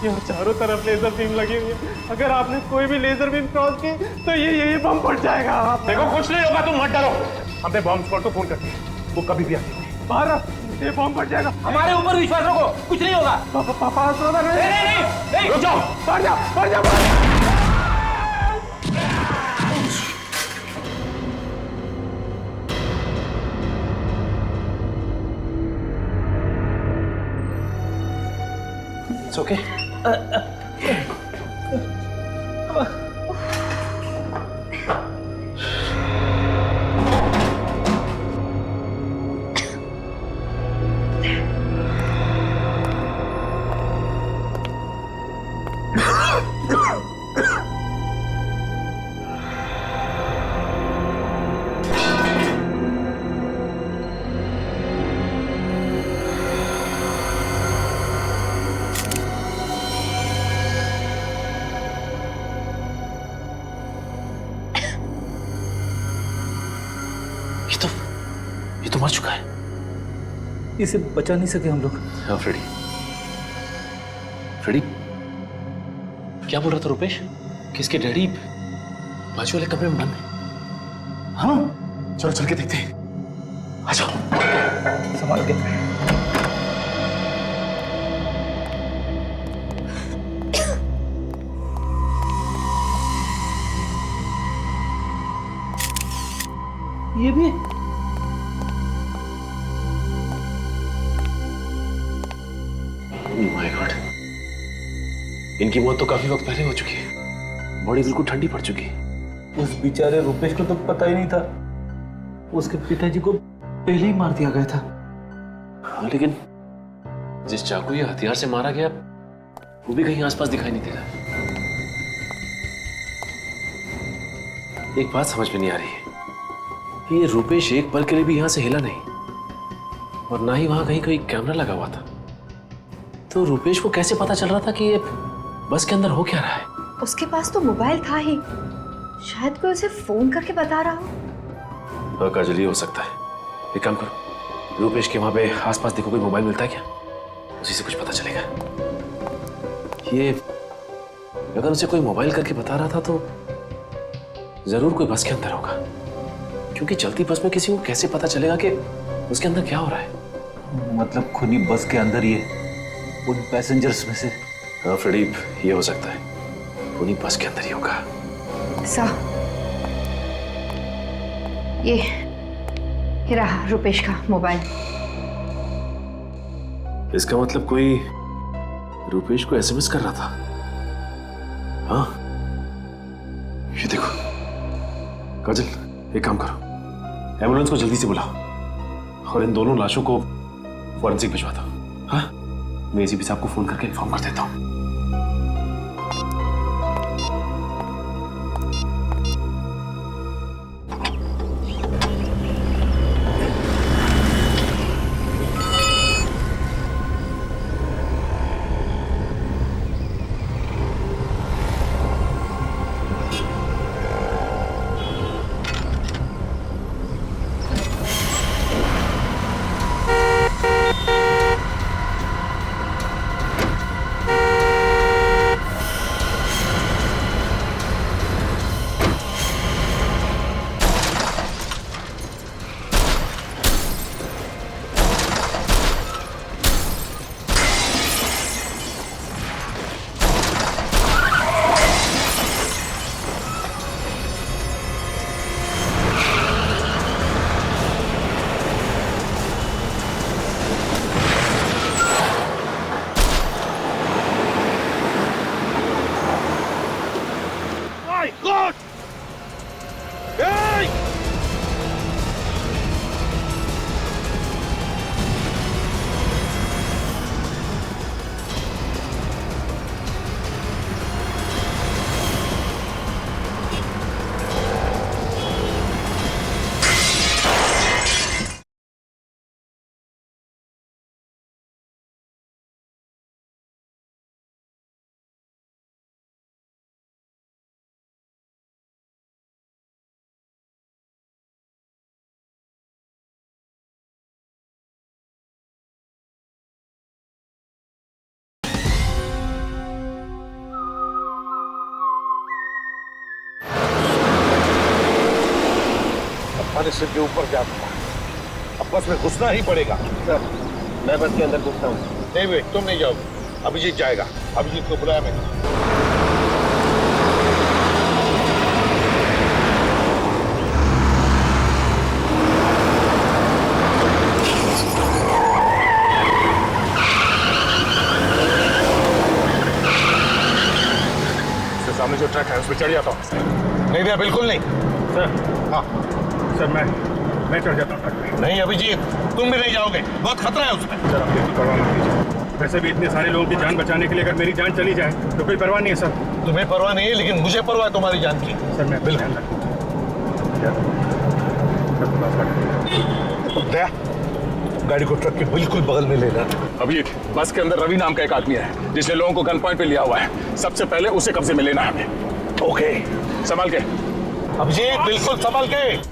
यहाँ चारों तरफ लेजर बीम लगी हुई है, अगर आपने कोई भी लेजर बीम क्रॉस की तो ये बम फट जाएगा। देखो कुछ नहीं होगा, तुम मत डरो। हमने बॉम्ब स्क्वाड को फोन कर दिया, वो कभी भी आती है। बाहर ये बम फट जाएगा। हमारे ऊपर विश्वास रखो, कुछ नहीं होगा। पास मत आना। नहीं, रुक जाओ, बढ़ जाओ। It's okay. ये तो मर चुका है। इसे बचा नहीं सके हम लोग। हाँ फ्रेडी, क्या बोल रहा था रुपेश? किसके डैडी बाजू वाले कमरे में बंद है? हाँ, चलो चल के देखते हैं। आ जाओ। संभाल के। ये भी माय गॉड, इनकी मौत तो काफी वक्त पहले हो चुकी है, बॉडी बिल्कुल ठंडी पड़ चुकी है। उस बेचारे रुपेश को तो पता ही नहीं था, उसके पिताजी को पहले ही मार दिया गया था। हाँ, लेकिन जिस चाकू या हथियार से मारा गया वो भी कहीं आसपास दिखाई नहीं दे रहा। एक बात समझ में नहीं आ रही है कि ये रुपेश एक पल के लिए भी यहां से हिला नहीं और ना ही वहां कहीं कोई कैमरा लगा हुआ था। तो रुपेश को कैसे पता चल रहा था कि ये बस के अंदर हो क्या रहा है? उसके पास तो मोबाइल था ही, शायद कोई उसे फोन करके बता रहा हो। हाँ काजल, ये हो सकता है। एक काम करो, रूपेश के वहां पे आसपास देखो कोई मोबाइल मिलता है क्या, उसी से कुछ पता चलेगा। ये अगर उसे कोई मोबाइल करके बता रहा था तो जरूर कोई बस के अंदर होगा, क्योंकि चलती बस में किसी को कैसे पता चलेगा कि उसके अंदर क्या हो रहा है। मतलब खुनी बस के अंदर ही है, उन पैसेंजर्स में से। हाँ प्रदीप, ये हो सकता है, खुनी बस के अंदर ही होगा। ये रहा रुपेश का मोबाइल। इसका मतलब कोई रुपेश को एसएमएस कर रहा था। हाँ, ये देखो काजल, एक काम करो, एम्बुलेंस को जल्दी से बुलाओ और इन दोनों लाशों को फॉरेंसिक भिजवा दो। हाँ, मैं एसीपी साहब को फोन करके इन्फॉर्म कर देता हूँ। सिर के ऊपर जाता, अब बस में घुसना ही पड़ेगा। सर, मैं बस के अंदर घुसता हूँ। नहीं वे, तुम नहीं जाओगे, अभिजीत जाएगा। अभिजीत को बुलाया मैंने। सामने जो ट्रक है उस पर चढ़ जाता हूँ। नहीं भैया, बिल्कुल नहीं सर। हाँ सर, मैं चढ़ जाता हूँ। नहीं अभिजीत, तुम भी नहीं जाओगे, बहुत खतरा है उसमें। सर, आप बिल्कुल परवाह मत कीजिए। वैसे भी इतने सारे लोगों की जान बचाने के लिए अगर मेरी जान चली जाए तो कोई परवाह नहीं है सर। तुम्हें परवाह नहीं है, लेकिन मुझे परवाह है तुम्हारी जान की। सर मैं बिल्कुल दया, गाड़ी को ट्रक के बिल्कुल बगल में ले लेना। अभी बस के अंदर रवि नाम का एक आदमी है जिसने लोगों को गन पॉइंट पे लिया हुआ है। सबसे पहले उसे कब्जे में लेना है हमें। ओके, संभाल के अभिजीत, बिल्कुल संभाल के।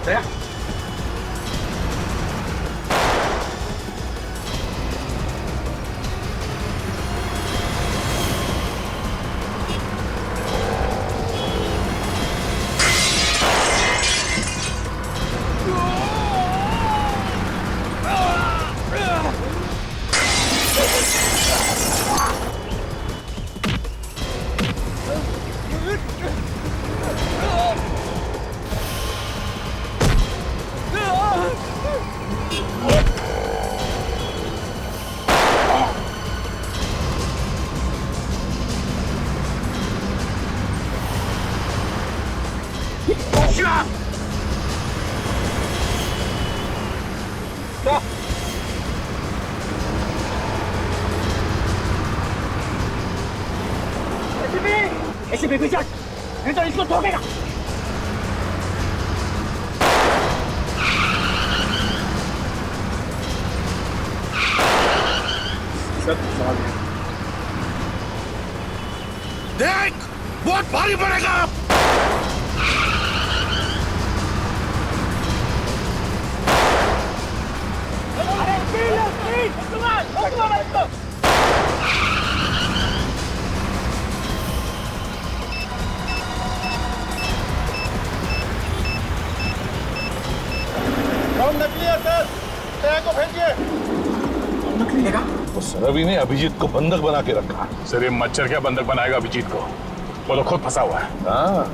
दया ऐसे भी पीछे नहीं तो इसको ठोकेगा। देख बहुत भारी पड़ेगा। सर अभी ने अभिजीत को बंधक बना के रखा। सर ये मच्छर क्या बंधक बनाएगा अभिजीत को? वो तो खुद फंसा हुआ है। हाँ,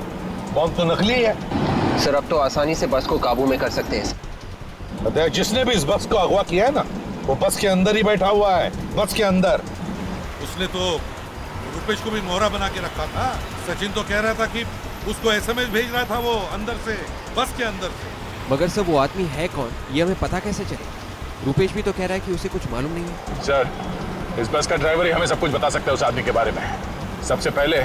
बम तो नकली है। सर अब तो आसानी से बस को काबू में कर सकते हैं। जिसने भी इस बस को अगवा किया है ना, वो बस के अंदर ही बैठा हुआ है, बस के अंदर। उसने तो रुपेश को भी मोहरा बना के रखा था। सचिन तो कह रहा था कि उसको एसएमएस भेज रहा था वो अंदर से, बस के अंदर से। मगर सर वो आदमी है कौन, ये हमें पता कैसे चले? रुपेश भी तो कह रहा है कि उसे कुछ मालूम नहीं है। सर इस बस का ड्राइवर ही हमें सब कुछ बता सकता है उस आदमी के बारे में। सबसे पहले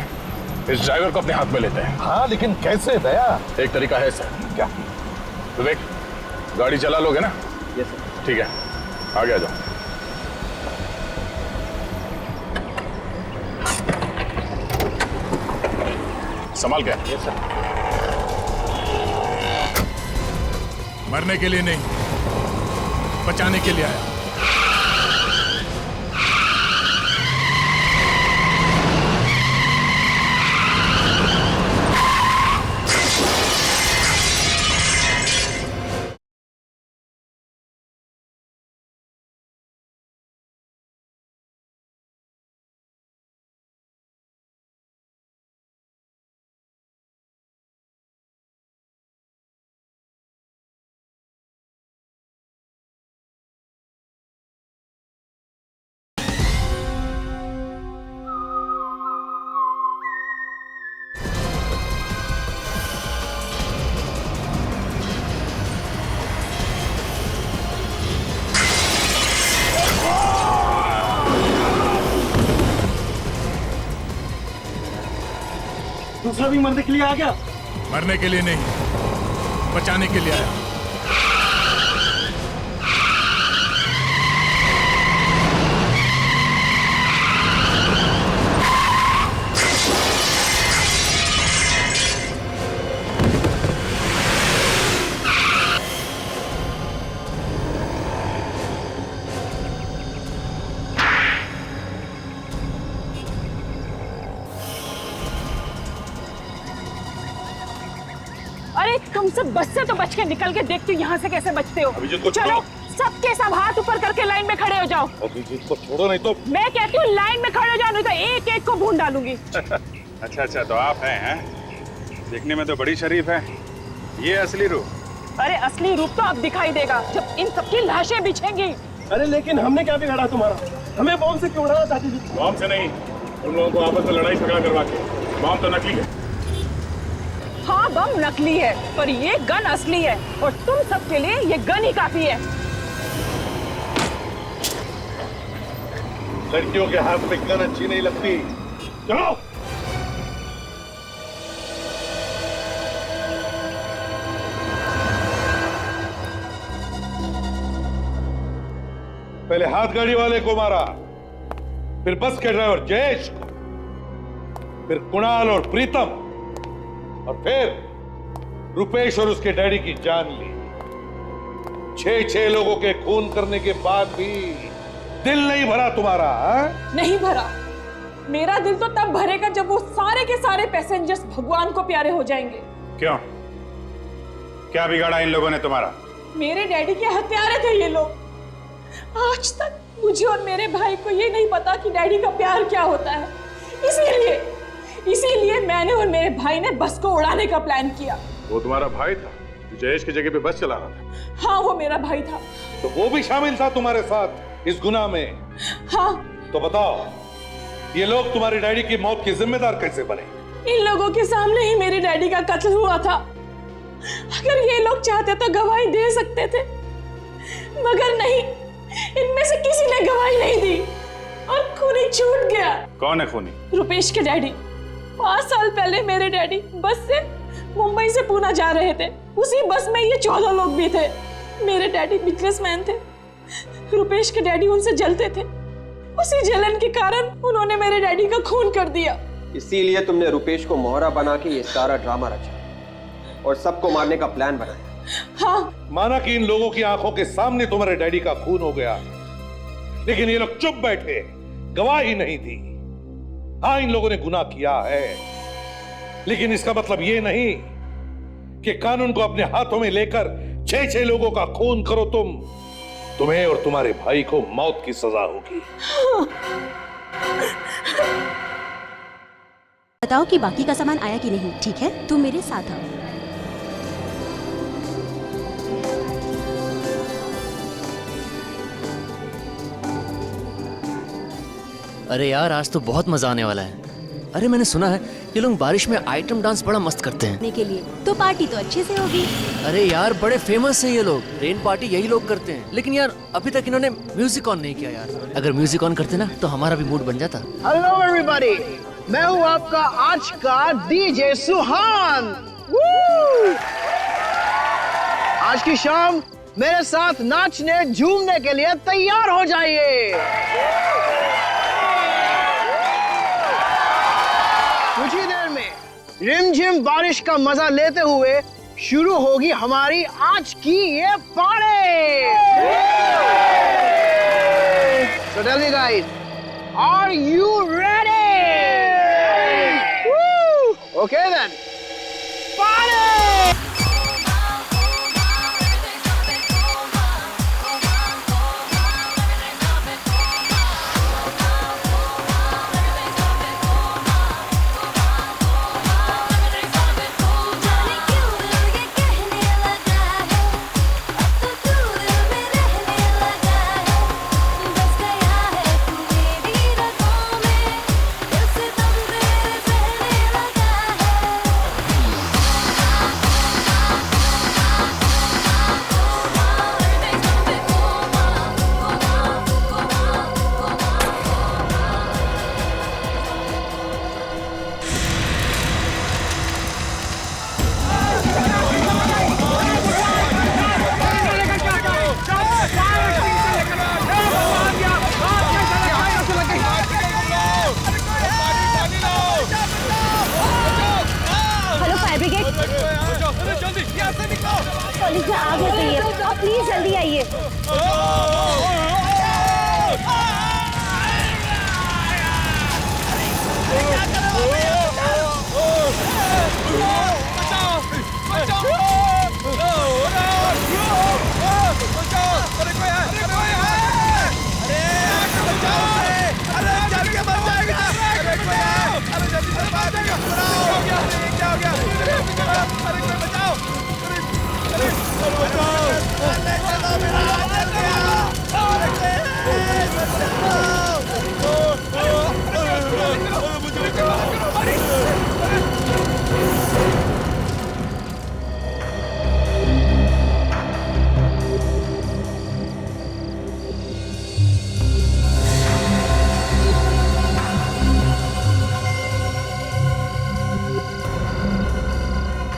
इस ड्राइवर को अपने हाथ में लेते हैं। हाँ लेकिन कैसे दया? एक तरीका है सर। क्या? विवेक गाड़ी चला लोगे ना? Yes sir. ठीक है आगे आ जाओ। संभाल के। Yes sir. मरने के लिए नहीं, बचाने के लिए आया। दूसरा भी मरने के लिए आ गया। मरने के लिए नहीं, बचाने के लिए आया। अरे तुम सब बस से तो बच के निकल के देखती हो यहाँ से कैसे बचते हो। चलो सबके सब हाथ ऊपर करके लाइन में खड़े हो जाओ। अभिजीत को छोड़ो नहीं तो। मैं कहती हूँ लाइन में खड़े हो जाओ, नहीं तो एक एक को भून डालूंगी। अच्छा तो आप हैं? देखने में तो बड़ी शरीफ है। ये असली रूप? अरे असली रूप तो अब दिखाई देगा जब इन सबकी लाशें बिछेंगी। अरे लेकिन हमने क्या बिगाड़ा तुम्हारा? हमें बॉम्ब से क्यों उड़ाया चाची जी? बॉम्ब से नहीं, तुम लोगों को आपस में लड़ाई झगड़ा करवा के। बॉम्ब तो नकली है। हाँ बम नकली है पर ये गन असली है और तुम सबके लिए ये गन ही काफी है। लड़कियों के हाथ में गन अच्छी नहीं लगती। चलो पहले हाथ गाड़ी वाले को मारा, फिर बस के ड्राइवर जयेश को, फिर कुणाल और प्रीतम, और फिर रुपेश और उसके डैडी की जान ली। 6 लोगों के खून करने के बाद भी दिल नहीं भरा तुम्हारा? हा? नहीं भरा। मेरा दिल तो तब भरेगा जब वो सारे के सारे पैसेंजर्स भगवान को प्यारे हो जाएंगे। क्यों? क्या बिगाड़ा इन लोगों ने तुम्हारा? मेरे डैडी के हत्यारे थे ये लोग। आज तक मुझे और मेरे भाई को ये नहीं पता कि डैडी का प्यार क्या होता है। इसीलिए मैंने और मेरे भाई ने बस को उड़ाने का प्लान किया। वो तुम्हारा भाई था जो जयेश की जगह पे बस चला रहा था? हाँ, वो मेरा भाई था। तो वो भी शामिल था तुम्हारे साथ इस गुनाह में? हाँ। तो बताओ, ये लोग तुम्हारी डैडी की मौत के जिम्मेदार कैसे बने? इन लोगों के सामने ही मेरे डैडी का कत्ल हुआ था। अगर ये लोग चाहते तो गवाही दे सकते थे, मगर नहीं, इनमें से किसी ने गवाही नहीं दी और खूनी छूट गया। कौन है खूनी? रुपेश के डैडी। 5 साल पहले मेरे डैडी बस से मुंबई से पूना जा रहे थे। उसी बस में ये 14 लोग भी थे। मेरे डैडी बिजनेसमैन थे। रुपेश के डैडी उनसे जलते थे। उसी जलन के कारण उन्होंने मेरे डैडी का खून कर दिया। इसीलिए तुमने रुपेश को मोहरा बना के ये सारा ड्रामा रचा और सबको मारने का प्लान बनाया। हाँ। माना कि इन लोगों की आंखों के सामने तुम्हारे डैडी का खून हो गया, लेकिन ये लोग चुप बैठे, गवाही नहीं दी। हाँ, इन लोगों ने गुनाह किया है, लेकिन इसका मतलब ये नहीं कि कानून को अपने हाथों में लेकर 6 लोगों का खून करो तुम्हें और तुम्हारे भाई को मौत की सजा होगी। बताओ कि बाकी का सामान आया कि नहीं। ठीक है, तुम मेरे साथ आओ। अरे यार, आज तो बहुत मजा आने वाला है। अरे मैंने सुना है ये लोग बारिश में आइटम डांस बड़ा मस्त करते हैं। के लिए तो पार्टी तो अच्छे से होगी। अरे यार, बड़े फेमस हैं ये लोग। रेन पार्टी यही लोग करते हैं। लेकिन यार, अभी तक इन्होंने म्यूजिक ऑन नहीं किया यार। अगर म्यूजिक ऑन करते ना तो हमारा भी मूड बन जाता। हेलो एवरीबॉडी, मैं हूँ आपका आज का डीजे सुहान। आज की शाम मेरे साथ नाचने झूमने के लिए तैयार हो जाइए। कुछ ही देर में रिमझिम बारिश का मजा लेते हुए शुरू होगी हमारी आज की ये party. So tell me guys, are you ready? Woo! Okay then, party! Police में आग लग गई है, आप प्लीज जल्दी आइए।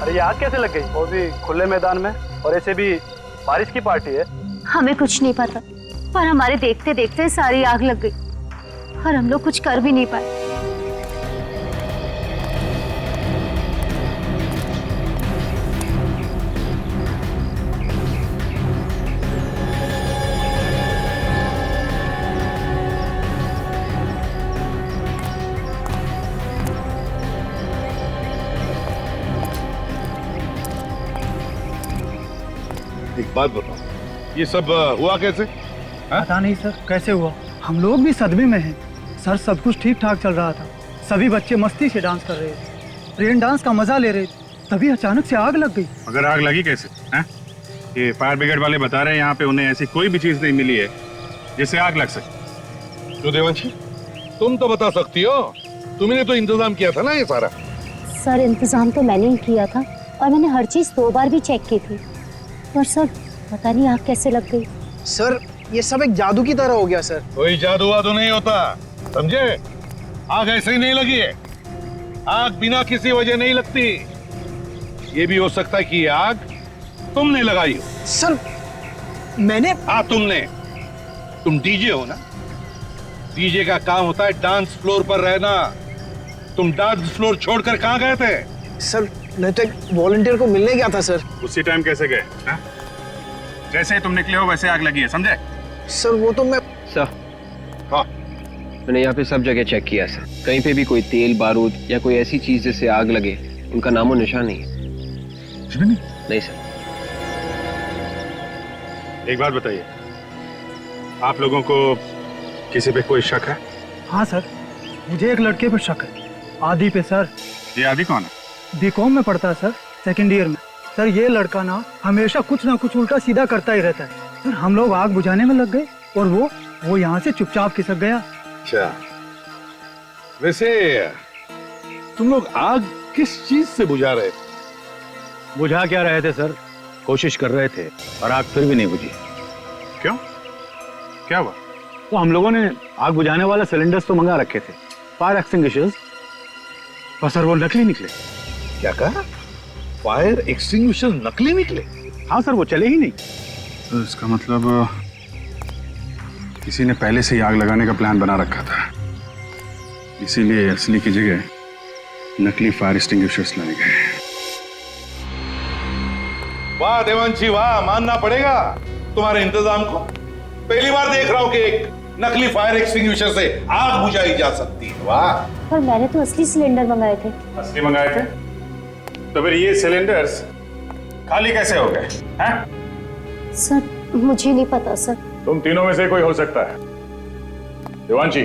अरे ये आग कैसे लग गई? वो भी खुले मैदान में, और ऐसे भी बारिश की पार्टी है। हमें कुछ नहीं पता, पर हमारे देखते देखते सारी आग लग गई और हम लोग कुछ कर भी नहीं पाए। एक बात बताओ, ये सब हुआ कैसे? पता नहीं सर कैसे हुआ, हम लोग भी सदमे में हैं। सर सब कुछ ठीक ठाक चल रहा था, सभी बच्चे मस्ती से डांस कर रहे थे, रेन डांस का मजा ले रहे थे, तभी अचानक से आग लग गई। अगर आग लगी कैसे? हैं? ये फायर ब्रिगेड वाले बता रहे हैं यहाँ पे उन्हें ऐसी कोई भी चीज नहीं मिली है जिससे आग लग सके। तो देवांशी, तुम तो बता सकती हो, तुमने तो इंतजाम किया था ना ये सारा। सर इंतजाम तो मैंने ही किया था और मैंने हर चीज 2 बार भी चेक की थी, पर सर पता नहीं आग कैसे लग गई। सर ये सब एक जादू की तरह हो गया सर। कोई जादू वादू नहीं होता, समझे? आग ऐसे ही नहीं लगी है, आग बिना किसी वजह नहीं लगती। ये भी हो सकता है कि ये आग तुमने लगाई हो। सर मैंने? हाँ तुमने। तुम डीजे हो ना, डीजे का काम होता है डांस फ्लोर पर रहना। तुम डांस फ्लोर छोड़कर कहाँ गए थे? सर मैं तो एक वॉलंटियर को मिलने गया था सर। उसी टाइम कैसे गए? हैं? जैसे ही तुम निकले हो वैसे आग लगी है, समझे? सर वो तो मैं। सर हाँ मैंने यहाँ पे सब जगह चेक किया सर, कहीं पे भी कोई तेल बारूद या कोई ऐसी चीज जिससे आग लगे उनका नामो निशान नहीं है। नहीं सर। एक बात बताइए, आप लोगों को किसी पे कोई शक है? हाँ सर, मुझे एक लड़के पर शक है, आदि पे सर। ये आदि कौन है? बीकॉम में पढ़ता है सर, सेकंड ईयर में। सर ये लड़का ना हमेशा कुछ ना कुछ उल्टा सीधा करता ही रहता है। सर हम लोग आग बुझाने में लग गए और वो यहाँ से चुपचाप खिसक गया। अच्छा, वैसे तुम लोग आग किस चीज से बुझा रहे थे? बुझा क्या रहे थे सर, कोशिश कर रहे थे और आग फिर भी नहीं बुझी। क्यों? क्या हुआ? तो हम लोगों ने आग बुझाने वाले सिलेंडर्स तो मंगा रखे थे, फायर एक्सटिंग्विशर्स, पर सर वो नकली निकले। क्या कहा? फायर एक्सटिंग्विशर नकली निकले? हाँ सर, वो चले ही नहीं। तो इसका मतलब किसी ने पहले से ही आग लगाने का प्लान बना रखा था, इसीलिए असली की जगह नकली फायर एक्सटिंग्विशर्स लाए गए। वाह देवांशी वाह, मानना पड़ेगा तुम्हारे इंतजाम को। पहली बार देख रहा हूँ कि एक नकली फायर एक्सटिंग्विशर से आग बुझाई जा सकती है। वाह। पर मैंने तो असली सिलेंडर मंगाए थे। असली मंगाए थे? तो फिर ये सिलेंडर्स खाली कैसे हो गए? हैं? सर मुझे नहीं पता सर। तुम तीनों में से कोई हो सकता है। देवांशी,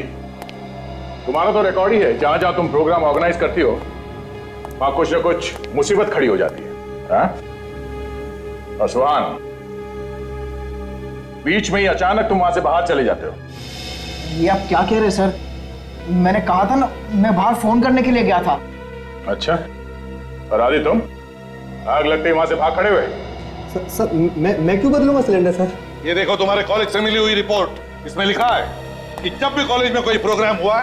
तुम्हारा तो रिकॉर्ड ही है, जहां जहां तुम प्रोग्राम ऑर्गेनाइज करती हो वहां कुछ न कुछ मुसीबत खड़ी हो जाती है, हाँ? और सुहान, बीच में ही अचानक तुम वहां से बाहर चले जाते हो। ये आप क्या कह रहे हैं सर? मैंने कहा था ना, मैं बाहर फोन करने के लिए गया था। अच्छा, और आदि तुम आग लगते ही वहां से भाग खड़े हुए? सर मैं क्यों बदलूंगा सिलेंडर सर? ये देखो तुम्हारे कॉलेज से मिली हुई रिपोर्ट, इसमें लिखा है कि जब भी कॉलेज में कोई प्रोग्राम हुआ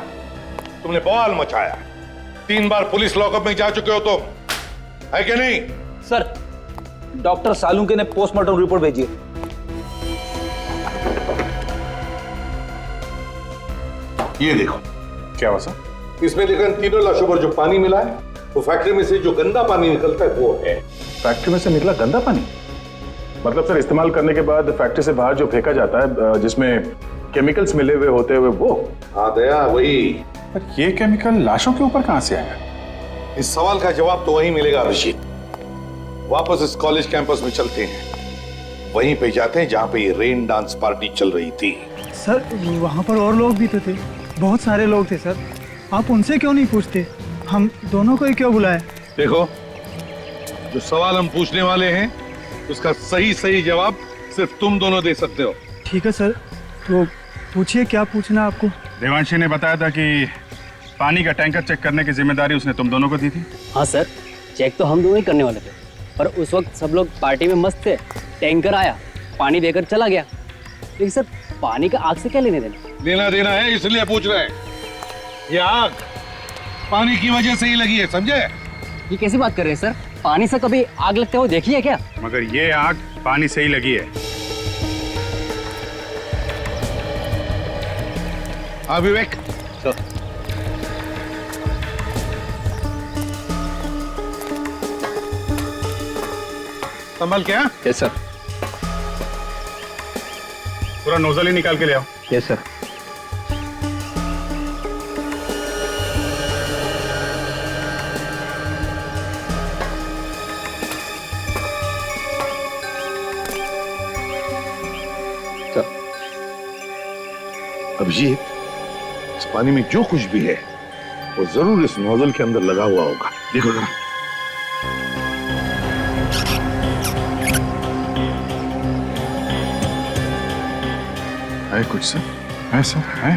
तुमने बवाल मचाया। 3 बार पुलिस लॉकअप में जा चुके हो तुम, है कि नहीं? सर डॉक्टर सालुंके ने पोस्टमार्टम रिपोर्ट भेजी है। ये देखो। क्या हुआ सर? इसमें लिखा इन तीनों लाशों पर जो पानी मिला है वो फैक्ट्री में से जो गंदा पानी निकलता है वो है। फैक्ट्री में से निकला गंदा पानी? मतलब सर इस्तेमाल करने के बाद फैक्ट्री से बाहर जो फेंका जाता है जिसमें केमिकल्स मिले हुए होते हुए वो? हाँ दया, वही। पर ये केमिकल लाशों के ऊपर कहां से आया? इस सवाल का जवाब तो वहीं मिलेगा रशीद। वापस इस कॉलेज कैंपस में चलते हैं, वहीं पे जाते हैं जहां पे ये रेन डांस पार्टी चल रही थी। सर वहाँ पर और लोग भी तो थे, बहुत सारे लोग थे सर, आप उनसे क्यों नहीं पूछते? हम दोनों को ही क्यों बुलाए? देखो, जो सवाल हम पूछने वाले हैं उसका सही जवाब सिर्फ तुम दोनों दे सकते हो। ठीक है सर, तो पूछिए क्या पूछना आपको। देवांशी ने बताया था कि पानी का टैंकर चेक करने की जिम्मेदारी उसने तुम दोनों को दी थी। हाँ सर, चेक तो हम दोनों ही करने वाले थे, पर उस वक्त सब लोग पार्टी में मस्त थे। टैंकर आया, पानी देकर चला गया। लेकिन सर पानी का आग से क्या लेने देना? लेना देना है, इसलिए पूछ रहे हैं। ये आग पानी की वजह से ही लगी है, समझे? ये कैसी बात कर रहे हैं सर? पानी से कभी आग लगते हुए देखी है क्या? मगर ये आग पानी से ही लगी है। हाँ विवेक सर। संभल क्या? Yes sir. पूरा नोजल ही निकाल के ले आओ। Yes sir. अभिजीत, इस पानी में जो कुछ भी है वो जरूर इस नोजल के अंदर लगा हुआ होगा। देखो जरा। है कुछ सर? है सर, है।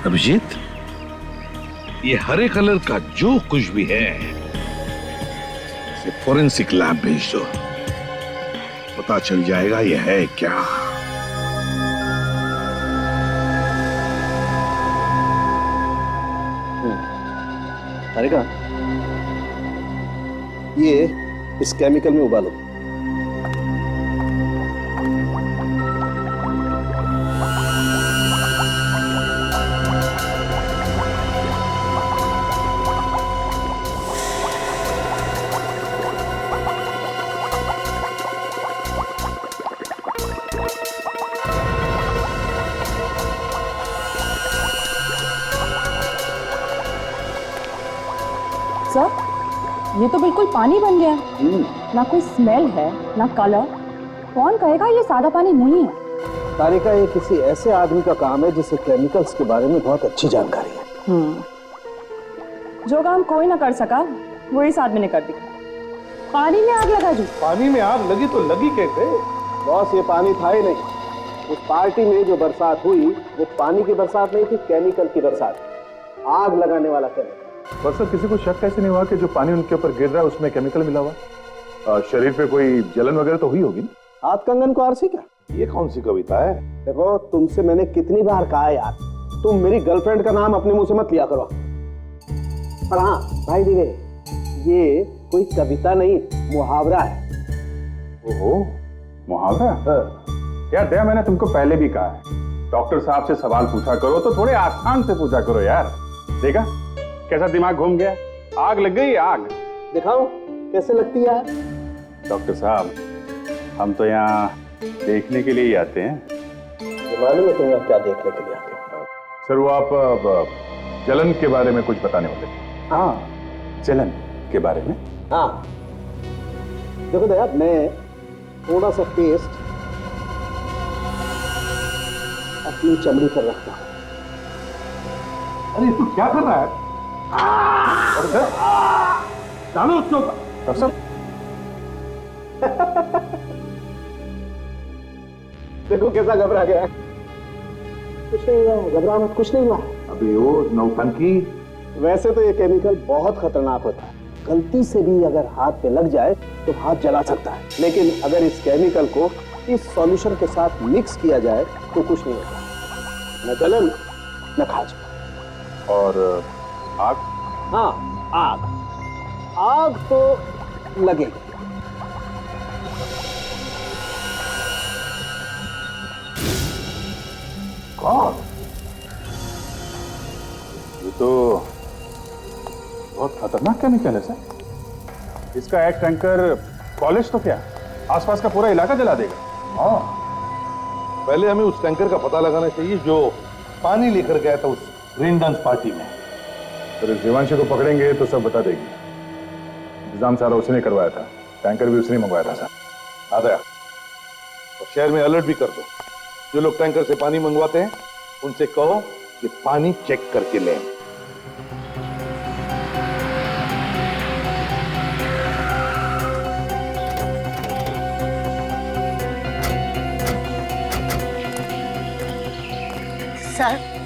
अभिजीत, ये हरे कलर का जो कुछ भी है इसे फोरेंसिक लैब भेज दो, पता चल जाएगा ये है क्या। अरेगा, ये इस केमिकल में उबालो। सर, ये तो बिल्कुल पानी बन गया। ना कोई स्मेल है, ना कलर। कौन कहेगा ये सादा पानी नहीं है? तारिका, ये किसी ऐसे आदमी का काम है जिसे केमिकल्स के बारे में बहुत अच्छी जानकारी है। जो काम कोई ना कर सका वो इस आदमी ने कर दिया। पानी में आग लगा जी। पानी में आग लगी तो लगी कैसे? बॉस, ये पानी था ही नहीं। उस पार्टी में जो बरसात हुई वो पानी की बरसात नहीं थी, केमिकल की बरसात। आग लगाने वाला केमिकल। बस सर, किसी को शक कैसे नहीं हुआ कि जो पानी उनके ऊपर गिर रहा है उसमें केमिकल मिला हुआ? शरीर पे कोई जलन वगैरह तो हुई होगी ना? हाथ कंगन को आरसी क्या? ये कौन सी कविता है? देखो, तुमसे मैंने कितनी बार कहा यार, तुम मेरी गर्लफ्रेंड का नाम अपने मुंह से मत लिया करो। पर हाँ भाई दिवे, ये कोई कविता नहीं, मुहावरा है। ओहो, मुहावरा? यार दया, मैंने तुमको पहले भी कहा है, डॉक्टर साहब से सवाल पूछा करो तो थोड़े आसान से पूछा करो यार। देखा कैसा दिमाग घूम गया? आग लग गई, आग। दिखाओ कैसे लगती है आग? डॉक्टर साहब, हम तो यहाँ देखने के लिए ही आते हैं। मालूम है तुम यहाँ क्या देखने के लिए आते हो? सर, वो आप जलन के बारे में कुछ बताने वाले थे। हाँ, जलन के बारे में। हाँ, देखो दया, मैं थोड़ा सा पेस्ट अपनी चमड़ी पर रखता हूँ। अरे तू क्या कर रहा है? डालो उसको। देखो कैसा घबरा गया। कुछ नहीं हुआ, घबरा मत, कुछ नहीं हुआ। अबे वो नौटंकी। वैसे तो ये केमिकल बहुत खतरनाक होता है, गलती से भी अगर हाथ पे लग जाए तो हाथ जला सकता है। लेकिन अगर इस केमिकल को इस सॉल्यूशन के साथ मिक्स किया जाए तो कुछ नहीं होता, न जलन न खाज। और आग? हाँ, आग। आग तो लगेगी। कौन? ये तो बहुत खतरनाक केमिकल है सर। इसका एक टैंकर कॉलेज तो क्या, आसपास का पूरा इलाका जला देगा। हाँ, पहले हमें उस टैंकर का पता लगाना चाहिए जो पानी लेकर गया था उस रेन डांस पार्टी में। तो जीवांशी को पकड़ेंगे तो सब बता देगी। इंतजाम सारा उसने करवाया था, टैंकर भी उसने मंगवाया था सर। आ गया। और शहर में अलर्ट भी कर दो, जो लोग टैंकर से पानी मंगवाते हैं उनसे कहो कि पानी चेक करके लें।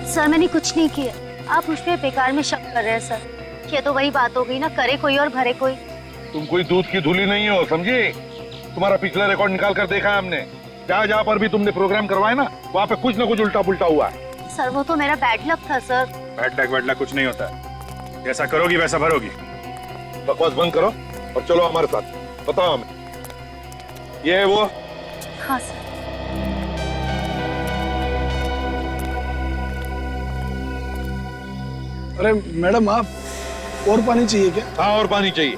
सर मैंने कुछ नहीं किया। आप उस पे बेकार में शक कर रहे हैं सर। ये तो वही बात हो गई ना, करे कोई और भरे कोई। तुम कोई दूध की धूली नहीं हो, समझी? तुम्हारा पिछला रिकॉर्ड निकाल कर देखा है हमने। जहाँ जहाँ पर भी तुमने प्रोग्राम करवाए ना, वहाँ पे कुछ ना कुछ उल्टा पुल्टा हुआ है। सर वो तो मेरा बैड लक था सर। बैड लक वैड लक कुछ नहीं होता है, जैसा करोगी वैसा भरोगी। बकवास बंद करो और चलो हमारे साथ। बताओ हमें, ये है वो? हाँ सर। अरे मैडम, आप और पानी चाहिए क्या? हाँ, और पानी चाहिए,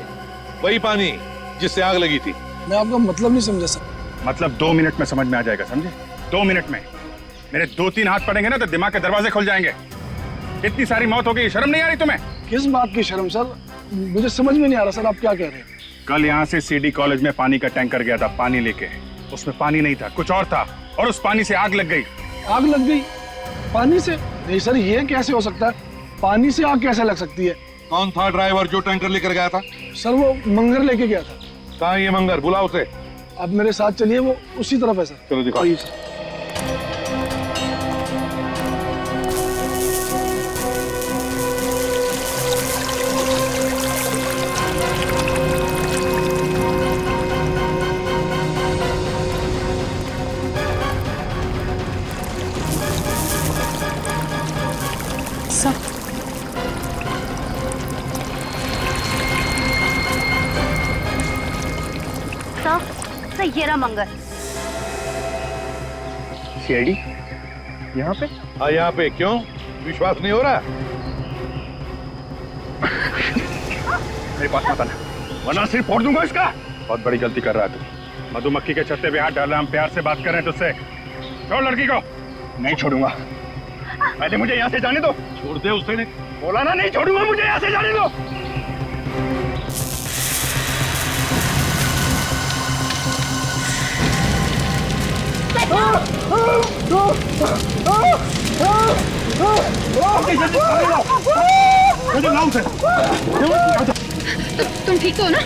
वही पानी जिससे आग लगी थी। मैं आपका मतलब नहीं समझा सर। मतलब 2 मिनट में समझ में आ जाएगा, समझे? 2 मिनट में। मेरे 2-3 हाथ पड़ेंगे ना तो दिमाग के दरवाजे खुल जाएंगे। इतनी सारी मौत हो गई, शर्म नहीं आ रही तुम्हें? किस बात की शर्म सर? मुझे समझ में नहीं आ रहा सर, आप क्या कह रहे हैं? कल यहाँ से सीडी कॉलेज में पानी का टैंकर गया था पानी लेके, उसमें पानी नहीं था, कुछ और था, और उस पानी से आग लग गई। आग लग गई? पानी से? नहीं सर, ये कैसे हो सकता है? पानी से आग कैसे लग सकती है? कौन था ड्राइवर जो टैंकर लेकर गया था? सर वो मंगर लेके गया था। कहाँ है ये मंगर? बुलाओ उसे। आप मेरे साथ चलिए, वो उसी तरफ है सर। चलो दिखाओ। आइए सर। सर ये रहा मंगल। सीआईडी यहाँ पे? हाँ यहाँ पे। क्यों, विश्वास नहीं हो रहा? मेरे पास मत आना, वरना सिर्फ फोड़ दूंगा इसका। बहुत बड़ी गलती कर रहा है तू। मधुमक्खी के छत्ते पे हाथ डाल रहा, हम प्यार से बात कर रहे हैं तुझसे। छोड़ लड़की को। नहीं छोड़ूंगा, पहले मुझे यहाँ से जाने दो। छोड़ दे उसे। बोला ना नहीं छोड़ूंगा, मुझे यहाँ से जाने दो। तुम ठीक हो ना?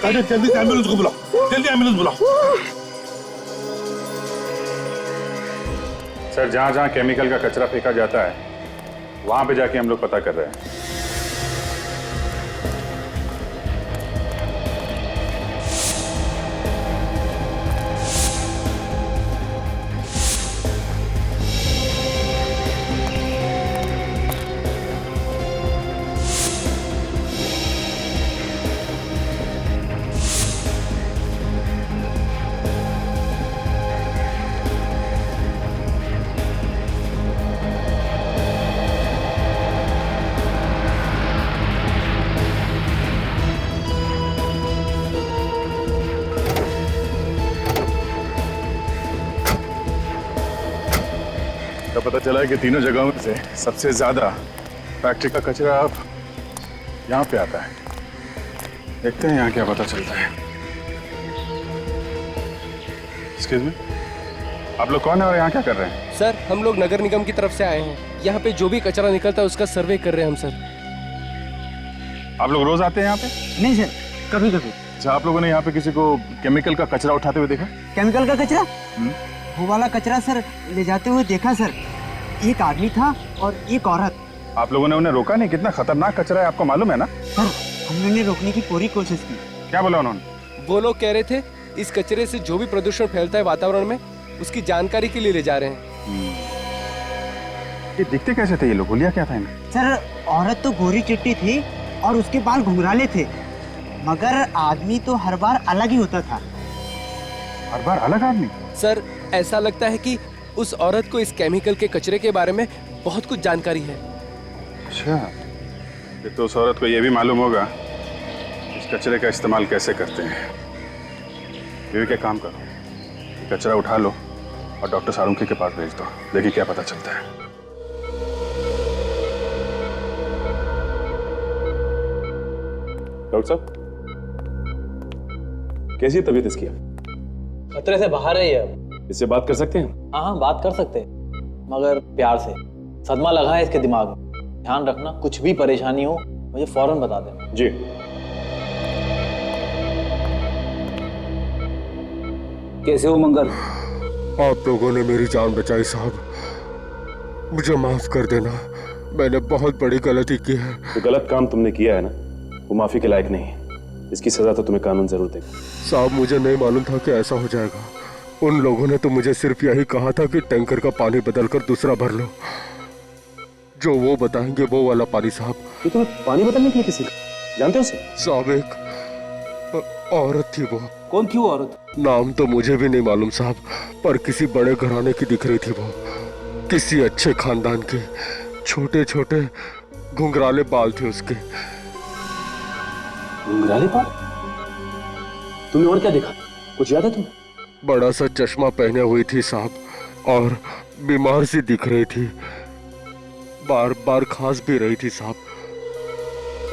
जल्दी से एम्बुलेंस को बुलाओ, जल्दी एम्बुलेंस बुलाओ। सर, जहाँ जहाँ केमिकल का कचरा फेंका जाता है वहां पे जाके हम लोग पता कर रहे हैं। तो पता चला है कि तीनों जगहों में से सबसे ज्यादा फैक्ट्री का कचरा अब यहाँ पे आता है। देखते हैं यहाँ क्या पता चलता है। एक्सक्यूज मी, आप लोग कौन है और यहाँ क्या कर रहे हैं? सर, हम लोग नगर निगम की तरफ से आए हैं। यहाँ पे जो भी कचरा निकलता है उसका सर्वे कर रहे हैं हम सर। आप लोग रोज आते हैं यहाँ पे? नहीं सर, कभी कभी। अच्छा, आप लोगों ने यहाँ पे किसी को केमिकल का कचरा उठाते हुए देखा? केमिकल का कचरा? वो वाला कचरा सर ले जाते हुए देखा सर। एक आदमी था और एक औरत। आप लोगों ने उन्हें रोका नहीं? कितना खतरनाक कचरा है आपको मालूम है ना? सर, हमने रोकने की पूरी कोशिश की। क्या बोला उन्होंने? वो लोग कह रहे थे इस कचरे से जो भी प्रदूषण फैलता है वातावरण में उसकी जानकारी के लिए ले जा रहे हैं। ये दिखते कैसे थे ये लोग? बोलिया क्या था इन्हें? सर, औरत तो गोरी चिट्टी थी और उसके बाल घुंघराले थे, मगर आदमी तो हर बार अलग ही होता था। हर बार अलग आदमी? सर, ऐसा लगता है कि उस औरत को इस केमिकल के कचरे के बारे में बहुत कुछ जानकारी है। अच्छा, ये तो उस औरत को ये भी मालूम होगा इस कचरे का इस्तेमाल कैसे करते हैं। ये क्या काम करो, कचरा उठा लो और डॉक्टर सारुंकी के पास भेज दो, देखिए क्या पता चलता है। डॉक्टर साहब, कैसी तबीयत इसकी? खतरे से बाहर है ये अब। इससे बात कर सकते हैं? हाँ, बात कर सकते हैं, मगर प्यार से। सदमा लगा है इसके दिमाग में। ध्यान रखना, कुछ भी परेशानी हो मुझे फौरन बता देना। जी। कैसे हो मंगल? आप लोगों ने मेरी जान बचाई साहब, मुझे माफ कर देना, मैंने बहुत बड़ी गलती की है। जो गलत काम तुमने किया है ना, वो माफी के लायक नहीं है। इसकी सजा तो तुम्हें कानून जरूर देगा। साहब, मुझे नहीं मालूम था कि ऐसा हो जाएगा। उन लोगों ने तो मुझे सिर्फ यही कहा था कि टैंकर का पानी बदलकर दूसरा भर लो। जो वो बताएंगे वो वाला पानी साहब। ये तुम्हें पानी बदलने की किसी का जानते हो? साहब, एक औरत थी। वो कौन थी वो औरत? नाम तो मुझे भी नहीं मालूम साहब, पर किसी बड़े घराने की दिख रही थी वो, किसी अच्छे खानदान की। छोटे छोटे घुंघराले बाल थे उसके। घुंघराले बाल? तुमने और क्या देखा? कुछ याद है तुम्हें? बड़ा सा चश्मा पहने हुई थी साहब, और बीमार सी दिख रही थी, बार बार खांस भी रही थी साहब।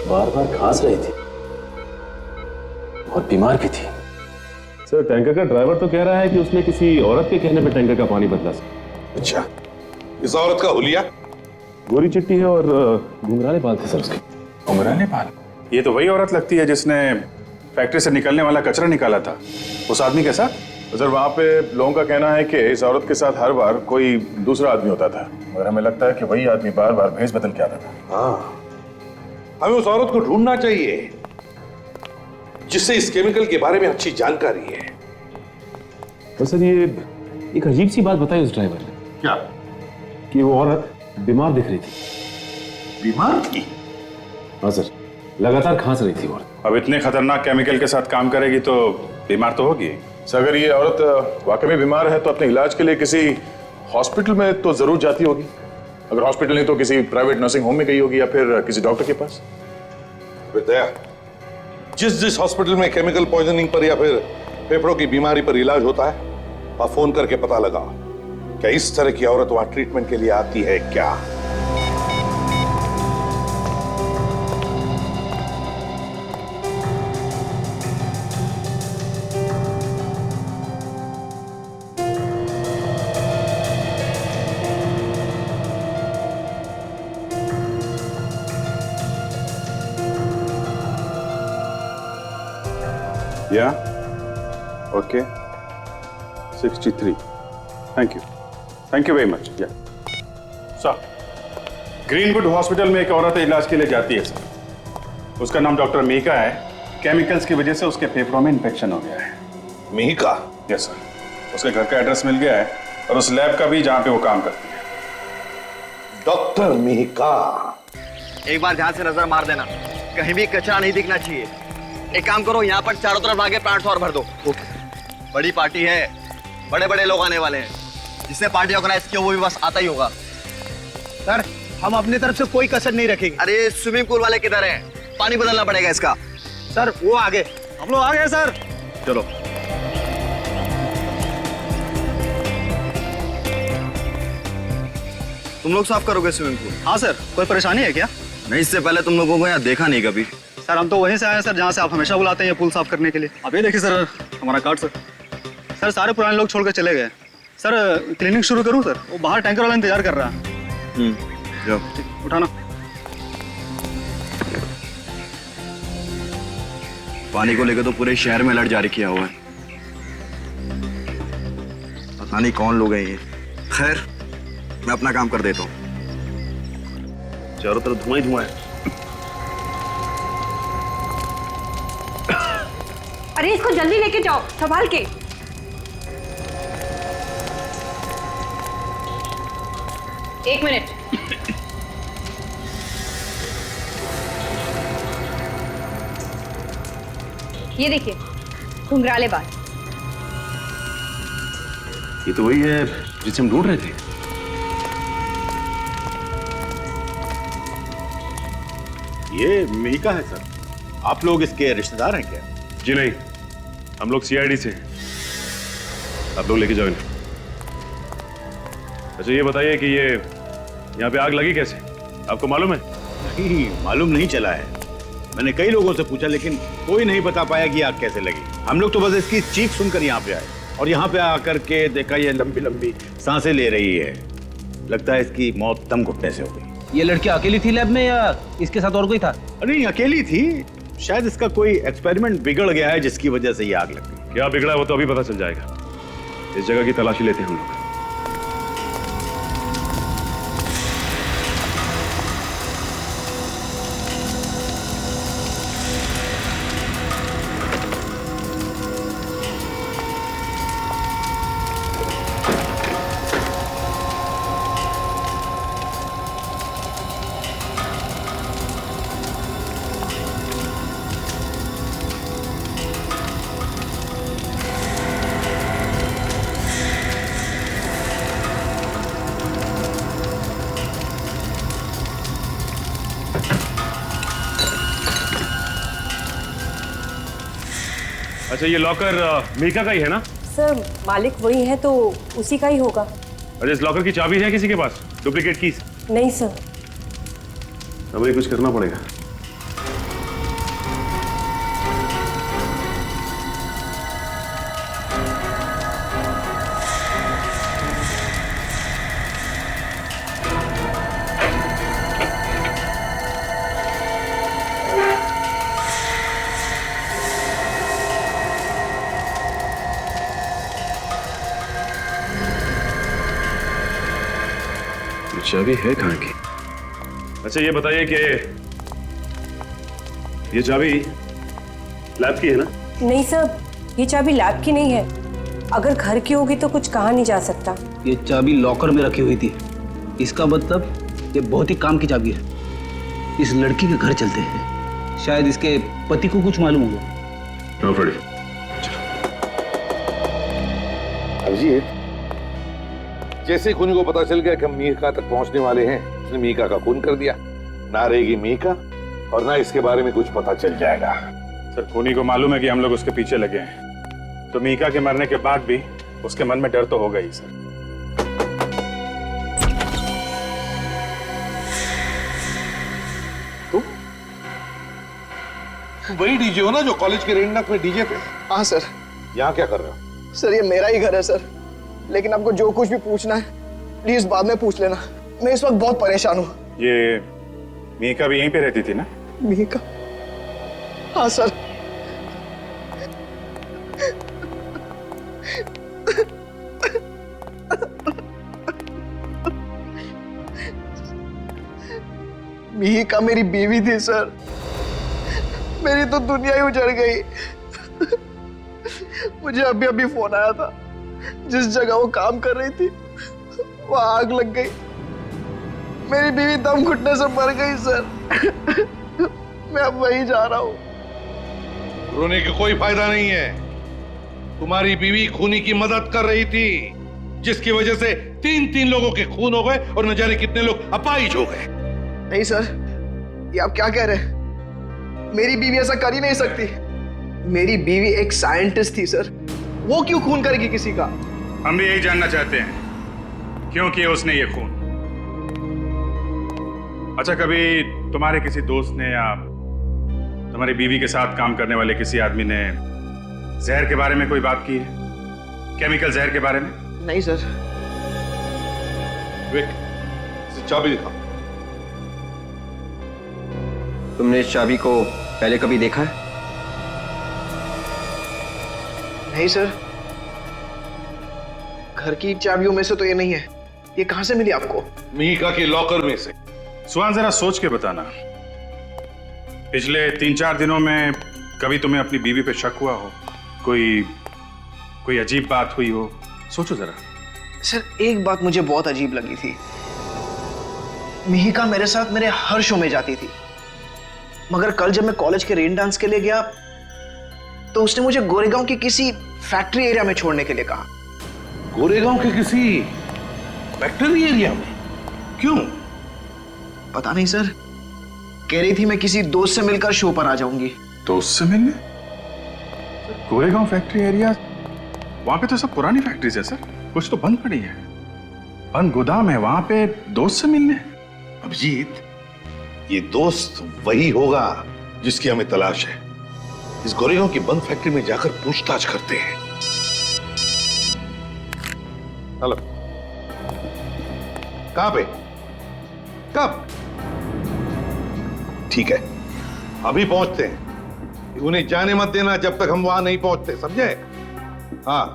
बार बार खांस रही थी और बीमार भी थी। सर, टैंकर का ड्राइवर तो कह रहा है कि उसने किसी औरत के कहने पर टैंकर का पानी बदला सर। अच्छा, इस औरत का हुलिया? गोरी चिट्टी है और घुंघराले बाल थे सर उसके। घुंघराले बाल? ये तो वही औरत लगती है जिसने फैक्ट्री से निकलने वाला कचरा निकाला था उस आदमी के साथ। तो सर, वहाँ पे लोगों का कहना है कि इस औरत के साथ हर बार कोई दूसरा आदमी होता था, मगर हमें लगता है कि वही आदमी बार बार भेस बदल के आता था। हाँ, हमें उस औरत को ढूंढना चाहिए जिससे इस केमिकल के बारे में अच्छी जानकारी है। तो सर, ये एक अजीब सी बात बताई उस ड्राइवर ने। क्या? कि वो औरत बीमार दिख रही थी। बीमार थी? हाँ सर, लगातार खांस रही थी औरत। अब इतने खतरनाक केमिकल के साथ काम करेगी तो बीमार तो होगी। सर, अगर ये औरत वाकई में बीमार है तो अपने इलाज के लिए किसी हॉस्पिटल में तो जरूर जाती होगी। अगर हॉस्पिटल नहीं तो किसी प्राइवेट नर्सिंग होम में गई होगी या फिर किसी डॉक्टर के पास। विद्या, जिस हॉस्पिटल में केमिकल पॉइजनिंग पर या फिर फेफड़ों की बीमारी पर इलाज होता है, वहां फोन करके पता लगा क्या इस तरह की औरत वहां ट्रीटमेंट के लिए आती है क्या। या okay, 63। Thank you very much. या सर, ग्रीनवुड हॉस्पिटल में एक औरत इलाज के लिए जाती है सर। उसका नाम डॉक्टर मीका है। केमिकल्स की वजह से उसके फेफड़ों में इन्फेक्शन हो गया है। मीका? Yes sir. उसके घर का एड्रेस मिल गया है और उस लैब का भी जहां पे वो काम करती है। डॉक्टर मीका? एक बार ध्यान से नजर मार देना, कहीं भी कचरा नहीं दिखना चाहिए। एक काम करो, यहाँ पर चारों तरफ आगे प्लांट्स और भर दो। बड़ी पार्टी है, बड़े बड़े लोग आने वाले हैं। जिसने पार्टी ऑर्गेनाइज की वो भी बस आता ही होगा। सर, हम अपनी तरफ से कोई कसर नहीं रखेंगे। अरे स्विमिंग पूल वाले किधर हैं? पानी बदलना पड़ेगा इसका। सर, वो आगे, हम लोग आ गए सर। चलो। तुम लोग साफ करोगे स्विमिंग पूल? हाँ सर, कोई परेशानी है क्या? नहीं, इससे पहले तुम लोगों को यहाँ देखा नहीं कभी। सर, हम तो वहीं से आए हैं सर जहाँ से आप हमेशा बुलाते हैं ये पूल साफ करने के लिए। अब ये देखिए सर, हमारा कार्ड सर। सर, सारे पुराने लोग छोड़ कर चले गए। सर, क्लीनिंग शुरू करूँ सर? वो बाहर टैंकर वाला इंतजार कर रहा है। जाओ। उठाना। पानी को लेकर तो पूरे शहर में अलर्ट जारी किया हुआ है। पता नहीं कौन लोग हैं ये। खैर, मैं अपना काम कर देता हूँ। चारों तरफ धुआं ही धुआं है। अरे इसको जल्दी लेके जाओ, संभाल के। एक मिनट। ये देखिए, घुंघराले बाल। ये तो वही है जिसे हम ढूंढ रहे थे। ये मीका है सर। आप लोग इसके रिश्तेदार हैं क्या? जी नहीं, हम लोग सीआईडी से हैं। आप लोग लेके जाओ इन्हें। अच्छा, ये बताइए कि ये यहाँ पे आग लगी कैसे? आपको मालूम है? नहीं, मालूम नहीं चला है। मैंने कई लोगों से पूछा लेकिन कोई नहीं बता पाया कि आग कैसे लगी। हम लोग तो बस इसकी चीख सुनकर यहाँ पे आए और यहाँ पे आकर के देखा ये लंबी लंबी सांसें ले रही है। लगता है इसकी मौत दम घुटने से हो गई। ये लड़की अकेली थी लैब में या इसके साथ और कोई था? नहीं, अकेली थी। शायद इसका कोई एक्सपेरिमेंट बिगड़ गया है जिसकी वजह से ये आग लग गई। क्या बिगड़ा है वो तो अभी पता चल जाएगा। इस जगह की तलाशी लेते हैं हम लोग। अच्छा, ये लॉकर मीका का ही है ना? सर मालिक वही है तो उसी का ही होगा। अरे इस लॉकर की चाबी है किसी के पास? Duplicate keys? नहीं सर। अब ये कुछ करना पड़ेगा। चाबी है कहाँ की? अच्छा ये बताइए कि ये चाबी लैब की है ना? नहीं सर, ये चाबी लैब की नहीं है। अगर घर की होगी तो कुछ कहा नहीं जा सकता। ये चाबी लॉकर में रखी हुई थी। इसका मतलब ये बहुत ही काम की चाबी है। इस लड़की के घर चलते हैं, शायद इसके पति को कुछ मालूम होगा। अभिजीत, जैसे खूनी को पता चल गया कि हम मीका तक पहुंचने वाले हैं, उसने मीका का खून कर दिया। ना रहेगी मीका और ना इसके बारे में कुछ पता चल जाएगा। सर खूनी को मालूम है कि हम लोग उसके पीछे लगे हैं, तो मीका के मरने के बाद भी उसके मन में डर तो होगा ही सर। तुम वही डीजे हो ना जो कॉलेज के रेंडक में डीजे थे? हाँ सर। यहाँ क्या कर रहे हो? सर ये मेरा ही घर है सर, लेकिन आपको जो कुछ भी पूछना है प्लीज बाद में पूछ लेना। मैं इस वक्त बहुत परेशान हूँ। ये मीका भी यहीं पे रहती थी ना? मीका? हाँ सर। मीका मेरी बीवी थी सर। मेरी तो दुनिया ही उजड़ गई। मुझे अभी अभी फोन आया था, जिस जगह वो काम कर रही थी वहां आग लग गई। मेरी बीवी दम घुटने से मर गई सर। मैं अब वहीं जा रहा हूँ। रोने का कोई फायदा नहीं है। तुम्हारी बीवी खूनी की मदद कर रही थी, जिसकी वजह से 3 लोगों के खून हो गए और न जाने कितने लोग अपाहिज हो गए। नहीं सर, ये आप क्या कह रहे हैं? मेरी बीवी ऐसा कर ही नहीं सकती। मेरी बीवी एक साइंटिस्ट थी सर, वो क्यों खून करेगी किसी का? हम भी यही जानना चाहते हैं, क्यों किया उसने ये खून। अच्छा, कभी तुम्हारे किसी दोस्त ने या तुम्हारी बीवी के साथ काम करने वाले किसी आदमी ने जहर के बारे में कोई बात की है? केमिकल जहर के बारे में? नहीं सर। विक, चाबी दिखा। तुमने इस चाबी को पहले कभी देखा है? नहीं सर, घर की चाबियों में से तो ये नहीं है। ये कहां से मिली आपको? मीका के लॉकर में से। सुहान जरा सोच के बताना, पिछले 3-4 दिनों में कभी तुम्हें अपनी बीवी पे शक हुआ हो? कोई अजीब बात हुई हो? सोचो जरा। सर एक बात मुझे बहुत अजीब लगी थी। मिहिका मेरे साथ मेरे हर शो में जाती थी, मगर कल जब मैं कॉलेज के रेन डांस के लिए गया तो उसने मुझे गोरेगांव की किसी फैक्ट्री एरिया में छोड़ने के लिए कहा। गोरेगांव के किसी फैक्ट्री एरिया में? क्यों? पता नहीं सर, कह रही थी मैं किसी दोस्त से मिलकर शो पर आ जाऊंगी। दोस्त से मिलने? गोरेगांव फैक्ट्री एरिया, वहां पे तो सब पुरानी फैक्ट्रीज है सर, कुछ तो बंद पड़ी है, बंद गोदाम है, वहां पे दोस्त से मिलने? अभिजीत, ये दोस्त वही होगा जिसकी हमें तलाश है। इस गोरेगांव की बंद फैक्ट्री में जाकर पूछताछ करते हैं। हेलो, कहां पे? कब? ठीक है, अभी पहुंचते हैं। उन्हें जाने मत देना जब तक हम वहां नहीं पहुंचते, समझे? हाँ,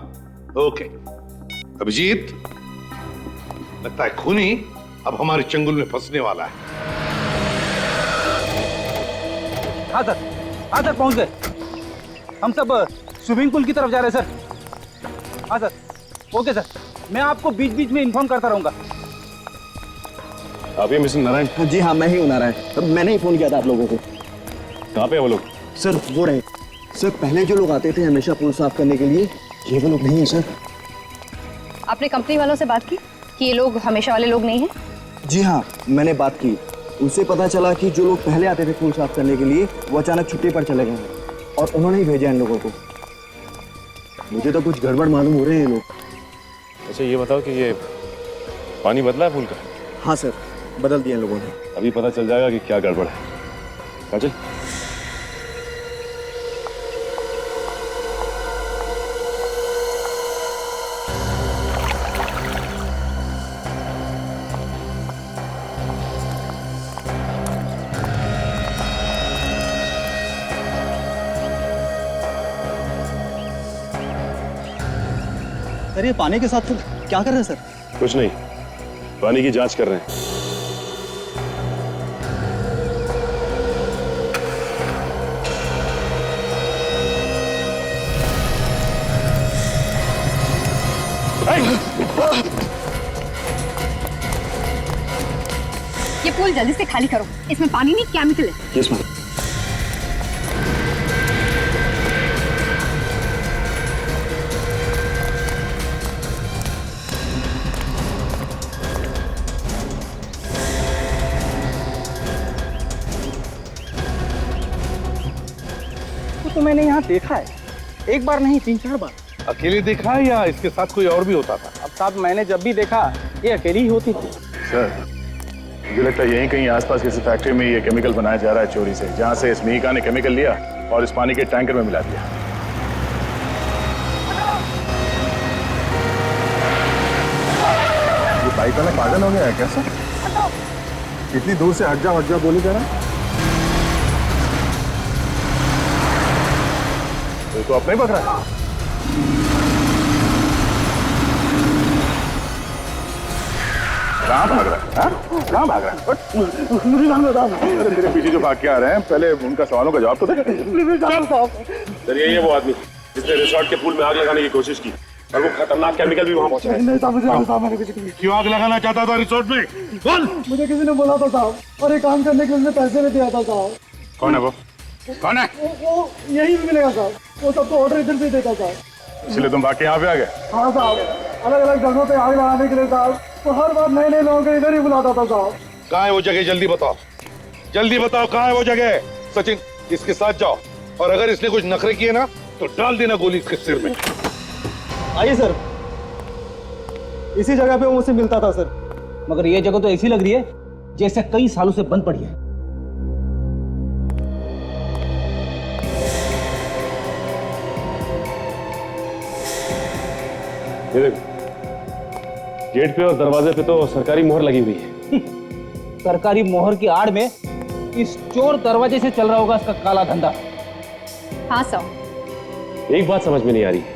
ओके। अभिजीत, लगता है खूनी अब हमारे चंगुल में फंसने वाला है। हाँ सर पहुंच गए। हम सब स्विमिंग पूल की तरफ जा रहे हैं सर। हाँ सर, ओके सर, मैं आपको बीच बीच में इन्फॉर्म करता रहूंगा। आप ही मिस्टर नारायण? जी हाँ, मैं ही हूँ नारायण। मैंने ही फोन किया था आप लोगों को। कहाँ पे वो लोग? सर वो रहे। सर पहले जो लोग आते थे हमेशा पुल साफ करने के लिए, ये वो लोग नहीं है सर। आपने कंपनी वालों से बात की कि ये लोग हमेशा वाले लोग नहीं हैं? जी हाँ, मैंने बात की। उनसे पता चला कि जो लोग पहले आते थे पुल साफ करने के लिए वो अचानक छुट्टी पर चले गए हैं और उन्होंने ही भेजा इन लोगों को। मुझे तो कुछ गड़बड़ मालूम हो रहे हैं ये लोग। अच्छा ये बताओ कि ये पानी बदला है पुल का? हाँ सर, बदल दिया लोगों ने। अभी पता चल जाएगा कि क्या गड़बड़ है। काजल सर ये पानी के साथ क्या कर रहे हैं सर? कुछ नहीं, पानी की जांच कर रहे हैं। ये पूल जल्दी से खाली करो, इसमें पानी नहीं केमिकल है। Yes ma'am. तो मैंने यहाँ देखा है, एक बार नहीं 3-4 बार। अकेले देखा है या इसके साथ कोई और भी होता था? अब साहब मैंने जब भी देखा ये अकेली ही होती थी। सर मुझे लगता है यहीं कहीं आसपास किसी फैक्ट्री में ये केमिकल बनाया जा रहा है चोरी से, जहां से इस मिहिका ने केमिकल लिया और इस पानी के टैंकर में मिला दिया। ये बाइक वाला पागल हो गया है क्या सर? इतनी दूर से हट जा बोली जरा। तो अपने पकड़ा है। कहाँ भाग रहा है? कहाँ भाग रहा है? अरे तेरे पीछे जो भाग के आ रहे हैं, पहले उनका सवालों का जवाब तो दे। सर यही है वो आदमी जिसने रिसोर्ट के पूल में आग लगाने की कोशिश की और वो खतरनाक केमिकल भी वहां पहुंचा। क्यों आग लगाना चाहता था रिसोर्ट में? बोल। मुझे किसी ने बोला था साहब, और एक काम करने के लिए पैसे भी दिया था साहब। कौन है वो? कौन है? वो यही भी मिलेगा साहब, वो सबको ऑर्डर इधर से देता था। इसलिए तुम भाग के यहाँ पे आ गए? हाँ साहब, अलग अलग जगहों पे आग लगाने के लिए साहब, तो हर बार नए नए लोगों को इधर ही बुलाता था साहब। कहाँ है वो जगह? जल्दी बताओ, जल्दी बताओ कहाँ है वो जगह। सचिन इसके साथ जाओ, और अगर इसने कुछ नखरे किए ना तो डाल देना गोली इसके सिर में। आइए सर, इसी जगह पे वो मुझसे मिलता था सर। मगर ये जगह तो ऐसी लग रही है जैसे कई सालों से बंद पड़ी है। ये देखो, गेट पे और दरवाजे पे तो सरकारी मोहर लगी हुई है। सरकारी मोहर की आड़ में इस चोर दरवाजे से चल रहा होगा इसका काला धंधा। हाँ सर, एक बात समझ में नहीं आ रही है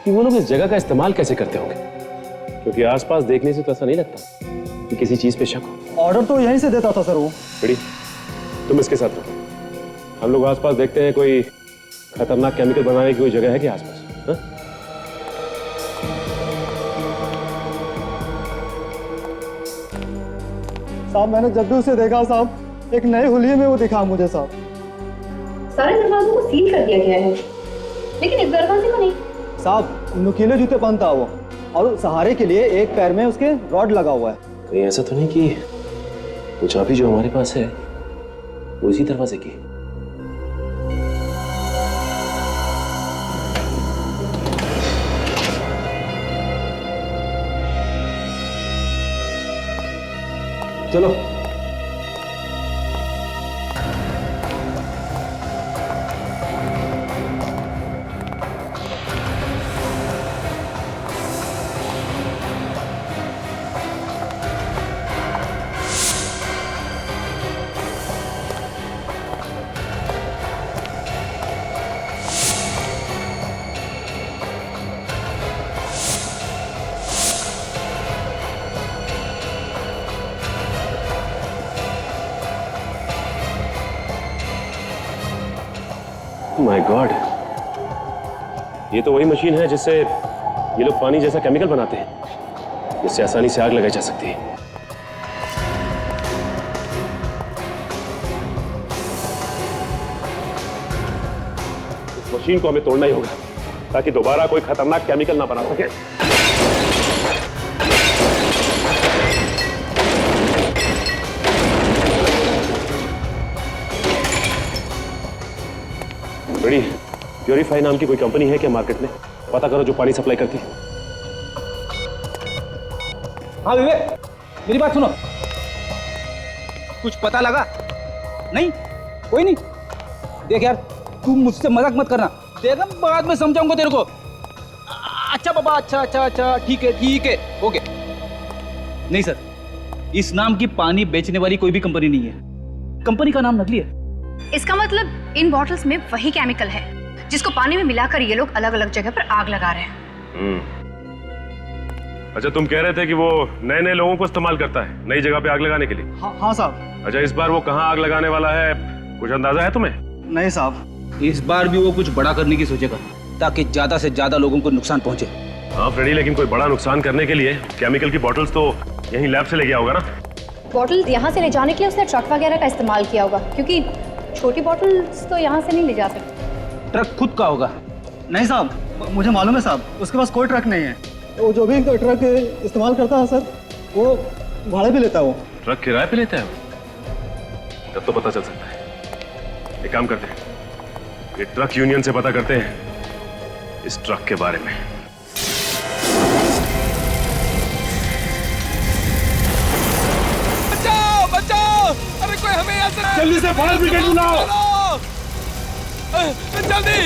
कि वो लोग इस जगह का इस्तेमाल कैसे करते होंगे, क्योंकि आसपास देखने से तो ऐसा नहीं लगता कि किसी चीज पे शक हो। ऑर्डर तो यहीं से देता था सर वो। बड़ी तुम इसके साथ रहो, हम लोग आसपास देखते हैं कोई खतरनाक केमिकल बनाने की कोई जगह है कि आसपास। साहब मैंने जब भी उसे देखा साहब, एक नए हुलिये में वो दिखा मुझे साहब। सारे दरवाजों को सील कर दिया गया है, लेकिन इस दरवाजे को नहीं। साहब नुकीले जूते पहनता वो, और सहारे के लिए एक पैर में उसके रॉड लगा हुआ है। कहीं ऐसा तो नहीं कि वो चाबी जो हमारे पास है वो इसी दरवाजे की? चलो माय गॉड, ये तो वही मशीन है जिससे ये लोग पानी जैसा केमिकल बनाते हैं, जिससे आसानी से आग लगाई जा सकती है। इस मशीन को हमें तोड़ना ही होगा ताकि दोबारा कोई खतरनाक केमिकल ना बना सके। बड़ी प्योरीफाई नाम की कोई कंपनी है क्या मार्केट में? पता करो जो पानी सप्लाई करती है। हाँ विवेक, मेरी बात सुनो। कुछ पता लगा? नहीं, कोई नहीं। देख यार, तू मुझसे मजाक मत करना। देख, बाद में समझाऊंगा तेरे को। अच्छा बाबा, अच्छा, ठीक है, ओके। नहीं सर, इस नाम की पानी बेचने वाली कोई भी कंपनी नहीं है। कंपनी का नाम नकली है। इसका मतलब इन बॉटल्स में वही केमिकल है जिसको पानी में मिलाकर ये लोग अलग अलग जगह पर आग लगा रहे हैं। अच्छा, तुम कह रहे थे कि वो नए नए लोगों को इस्तेमाल करता है नई जगह पे आग लगाने के लिए? हाँ साहब। अच्छा, इस बार वो कहाँ आग लगाने वाला है, कुछ अंदाजा है तुम्हें? नहीं साहब। इस बार भी वो कुछ बड़ा करने की सोचेगा ताकि ज्यादा से ज्यादा लोगों को नुकसान पहुंचे। हाँ फ्रेडी, लेकिन कोई बड़ा नुकसान करने के लिए केमिकल की बॉटल्स तो यहीं लैब से ले गया होगा ना? बॉटल यहाँ से ले जाने के लिए उसने ट्रक वगैरह का इस्तेमाल किया होगा, क्योंकि छोटी बॉटल्स तो यहाँ से नहीं ले जा सकते। ट्रक खुद का होगा। नहीं साहब, मुझे मालूम है साहब, उसके पास कोई ट्रक नहीं है। वो जो भी ट्रक इस्तेमाल करता है सर, वो भाड़े पे लेता है। वो ट्रक किराए पे लेता है वो? तब तो पता चल सकता है। एक काम करते हैं, ये ट्रक यूनियन से पता करते हैं इस ट्रक के बारे में। बचाओ! अरे कोई हमें यहाँ से जल्दी से फायर ब्रिगेड बुलाओ। जल्दी!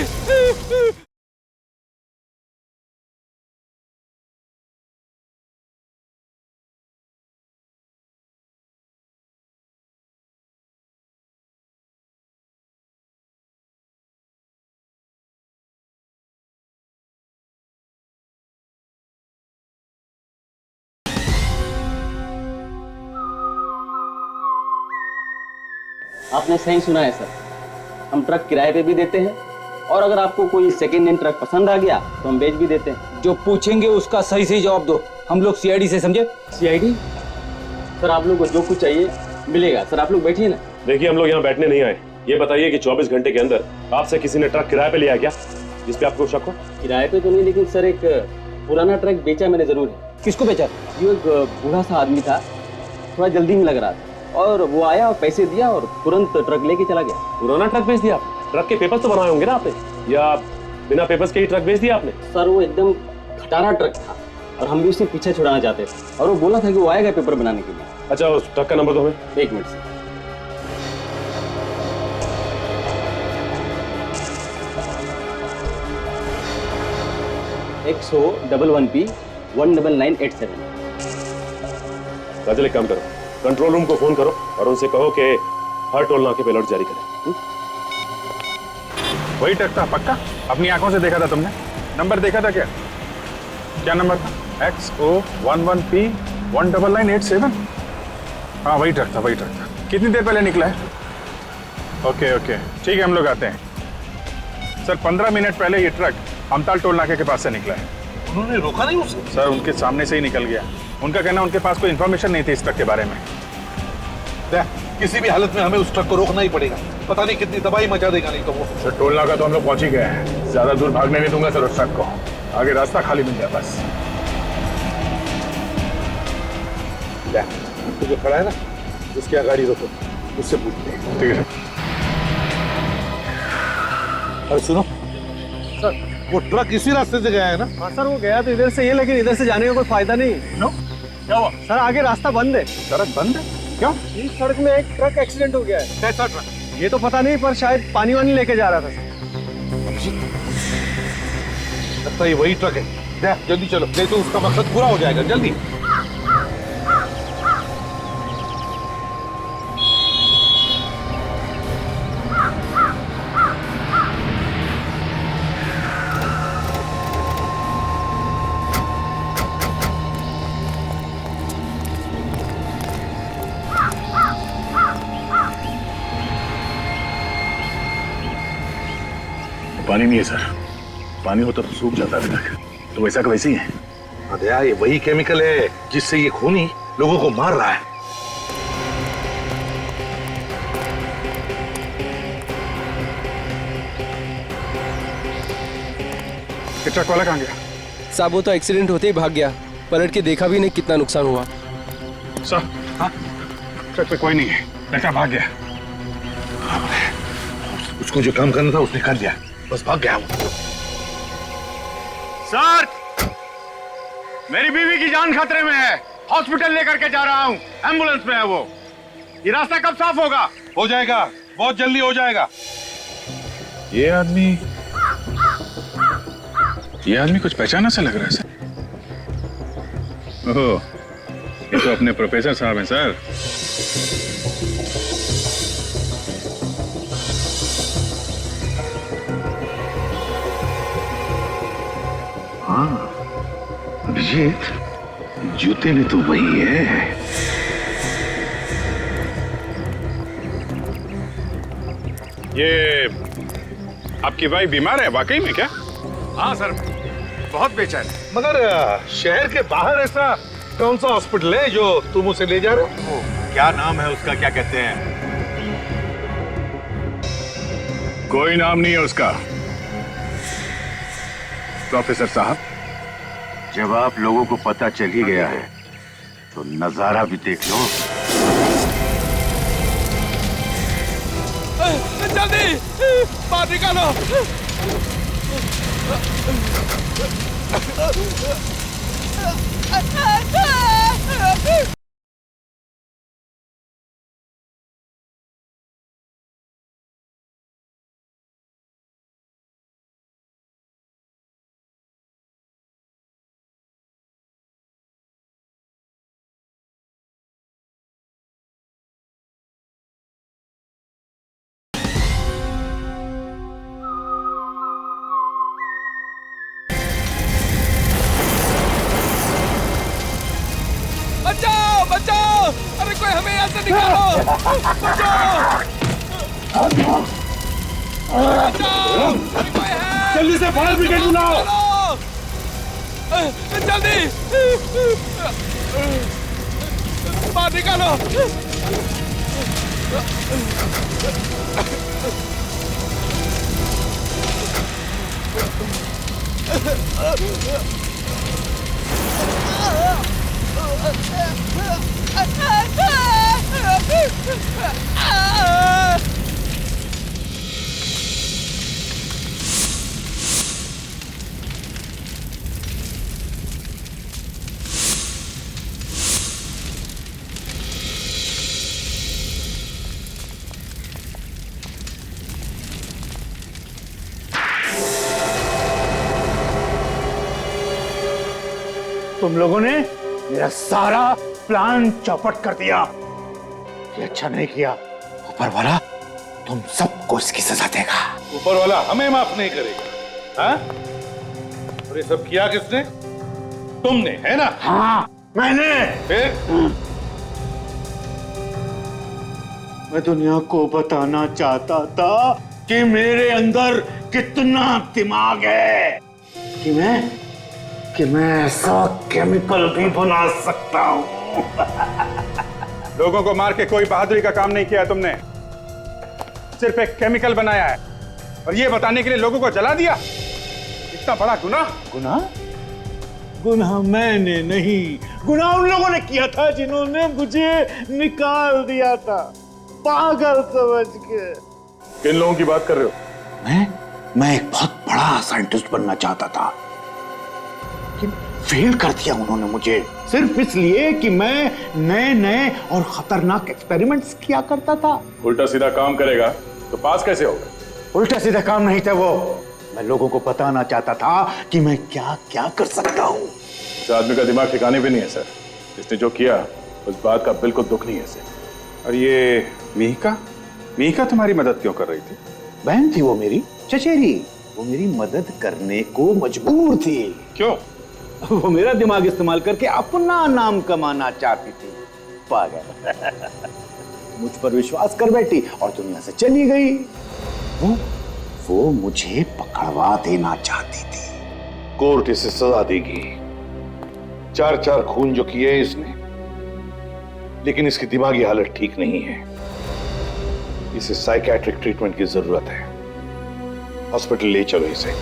आपने सही सुना है सर, हम ट्रक किराए पे भी देते हैं और अगर आपको कोई सेकेंड हैंड ट्रक पसंद आ गया तो हम बेच भी देते हैं। जो पूछेंगे उसका सही सही जवाब दो। हम लोग सीआईडी से, समझे? सीआईडी? सर आप लोग को जो कुछ चाहिए मिलेगा। सर आप लोग बैठिए ना। देखिए, हम लोग यहाँ बैठने नहीं आए। ये बताइए कि 24 घंटे के अंदर आपसे किसी ने ट्रक किराए पे लिया क्या, जिस पे आपको शक हो? किराए पे तो नहीं, लेकिन सर एक पुराना ट्रक बेचा मैंने जरूर है। किसको बेचा? जो एक बूढ़ा सा आदमी था, थोड़ा जल्दी में लग रहा था और वो आया और पैसे दिया और तुरंत ट्रक लेके चला गया। पुराना ट्रक बेच दिया? ट्रक के पेपर्स तो बनाए होंगे ना आपने, या बिना पेपर्स के ही ट्रक बेच दिया आपने? सर वो एकदम खटारा ट्रक था और हम भी उसे पीछे छुड़ाना चाहते थे और वो बोला था कि वो आएगा पेपर बनाने के लिए। अच्छा, उस ट्रक का नंबर दो हमें। एक मिनट सर। XO11P 19987। राजल, एक काम करो, कंट्रोल रूम को फोन करो और उनसे कहो कि हर टोल नाके पे अलर्ट जारी करें। वही ट्रक था पक्का? अपनी आंखों से देखा था तुमने? नंबर देखा था क्या? क्या नंबर था? XO11P 19987। हाँ वही ट्रक था, वही ट्रक था। कितनी देर पहले निकला है? ओके, ठीक है, हम लोग आते हैं। सर 15 मिनट पहले ये ट्रक हमताल टोल नाके के पास से निकला है। उन्होंने रोका नहीं उसे? सर उनके सामने से ही निकल गया। उनका कहना उनके पास कोई इन्फॉर्मेशन नहीं थी इस ट्रक के बारे में। किसी भी हालत में हमें उस ट्रक को रोकना ही पड़ेगा। पता नहीं कितनी तबाही मचा देगा नहीं तो वो। सर टोल नाका तो हम लोग पहुंच ही गए हैं। ज्यादा दूर भागने नहीं दूंगा सर उस ट्रक को। आगे रास्ता खाली मिल जाए बस। तो जो खड़ा है ना, उसकी यहाँ गाड़ी रोको, उससे पूछते हैं। ठीक है। अरे सुनो सर, वो ट्रक इसी रास्ते से गया है ना? हाँ सर, वो गया तो इधर से ही, लेकिन इधर से जाने का कोई फायदा नहीं। नो? क्या हुआ? सर आगे रास्ता बंद है। सड़क बंद है? क्यों? इस सड़क में एक ट्रक एक्सीडेंट हो गया है। कैसा ट्रक? ये तो पता नहीं, पर शायद पानी वानी लेके जा रहा था सर। लगता है ये वही ट्रक है। जल्दी चलो, नहीं तो उसका मकसद पूरा हो जाएगा। जल्दी। पानी नहीं है सर। पानी होता तो सूख जाता अभी तक। तो वैसा का वैसे ही है। अरे यार, ये वही केमिकल है जिससे ये खूनी लोगों को मार रहा है। ये ट्रक वाला कहाँ गया? साहब वो तो एक्सीडेंट होते ही भाग गया, पलट के देखा भी नहीं कितना नुकसान हुआ। सर हाँ, ट्रक पे कोई नहीं है, लगता भाग गया। उसको जो काम करना था उसने कर लिया, बस भाग गया वो। सर, मेरी बीवी की जान खतरे में है। हॉस्पिटल लेकर के जा रहा हूँ, एम्बुलेंस में है वो। ये रास्ता कब साफ होगा? हो जाएगा, बहुत जल्दी हो जाएगा। ये आदमी कुछ पहचाना सा लग रहा है सर। ओह, ये तो अपने प्रोफेसर साहब हैं सर। हाँ, अभिजीत, जूते में तो वही है। ये आपकी वाइफ बीमार है वाकई में क्या? हाँ सर, बहुत बेचैन है। मगर शहर के बाहर ऐसा कौन सा हॉस्पिटल है जो तुम उसे ले जा रहे हो? क्या नाम है उसका, क्या कहते हैं? कोई नाम नहीं है उसका। प्रोफेसर साहब, जब आप लोगों को पता चल ही गया है तो नजारा भी देख लो। जल्दी बाहर निकालो। बचाओ बचाओ, अरे कोई हमें यहाँ से निकालो। बचाओ बचाओ, अरे कोई है? जल्दी से फायर ब्रिगेड बुलाओ। जल्दी बाहर निकालो। तुम लोगों ने मेरा सारा प्लान चौपट कर दिया। ये अच्छा नहीं किया। ऊपर वाला तुम सबको इसकी सजा देगा। ऊपर वाला हमें माफ नहीं करेगा। हाँ? और ये सब किया किसने? तुमने, है ना? हाँ, मैंने। फिर मैं दुनिया को बताना चाहता था कि मेरे अंदर कितना दिमाग है कि मैं ऐसा केमिकल भी बना सकता हूँ। लोगों को मार के कोई बहादुरी का काम नहीं किया है तुमने, सिर्फ एक केमिकल बनाया है और ये बताने के लिए लोगों को जला दिया। इतना बड़ा गुनाह। गुनाह मैंने नहीं, गुनाह उन लोगों ने किया था जिन्होंने मुझे निकाल दिया था पागल समझ के। किन लोगों की बात कर रहे हो? मैं एक बहुत बड़ा साइंटिस्ट बनना चाहता था, फेल कर दिया उन्होंने मुझे, सिर्फ इसलिए कि मैं नए नए और खतरनाक एक्सपेरिमेंट्स किया करता था। उल्टा सीधा काम करेगा तो पास कैसे होगा? उल्टा सीधा काम नहीं था वो, मैं लोगों को बताना चाहता था कि मैं क्या क्या कर सकता हूँ। उस आदमी का दिमाग ठिकाने पे नहीं है सर। जिसने जो किया उस बात का बिल्कुल दुख नहीं है सर। और ये मिहिका तुम्हारी मदद क्यों कर रही थी? बहन थी वो मेरी, चचेरी। वो मेरी मदद करने को मजबूर थी। क्यों? वो मेरा दिमाग इस्तेमाल करके अपना नाम कमाना चाहती थी। पागल। मुझ पर विश्वास कर बैठी और दुनिया से चली गई। वो मुझे पकड़वा देना चाहती थी। कोर्ट इसे सजा देगी। 4 खून जो किए इसने, लेकिन इसकी दिमागी हालत ठीक नहीं है। इसे साइकियाट्रिक ट्रीटमेंट की जरूरत है। हॉस्पिटल ले चलो इसे।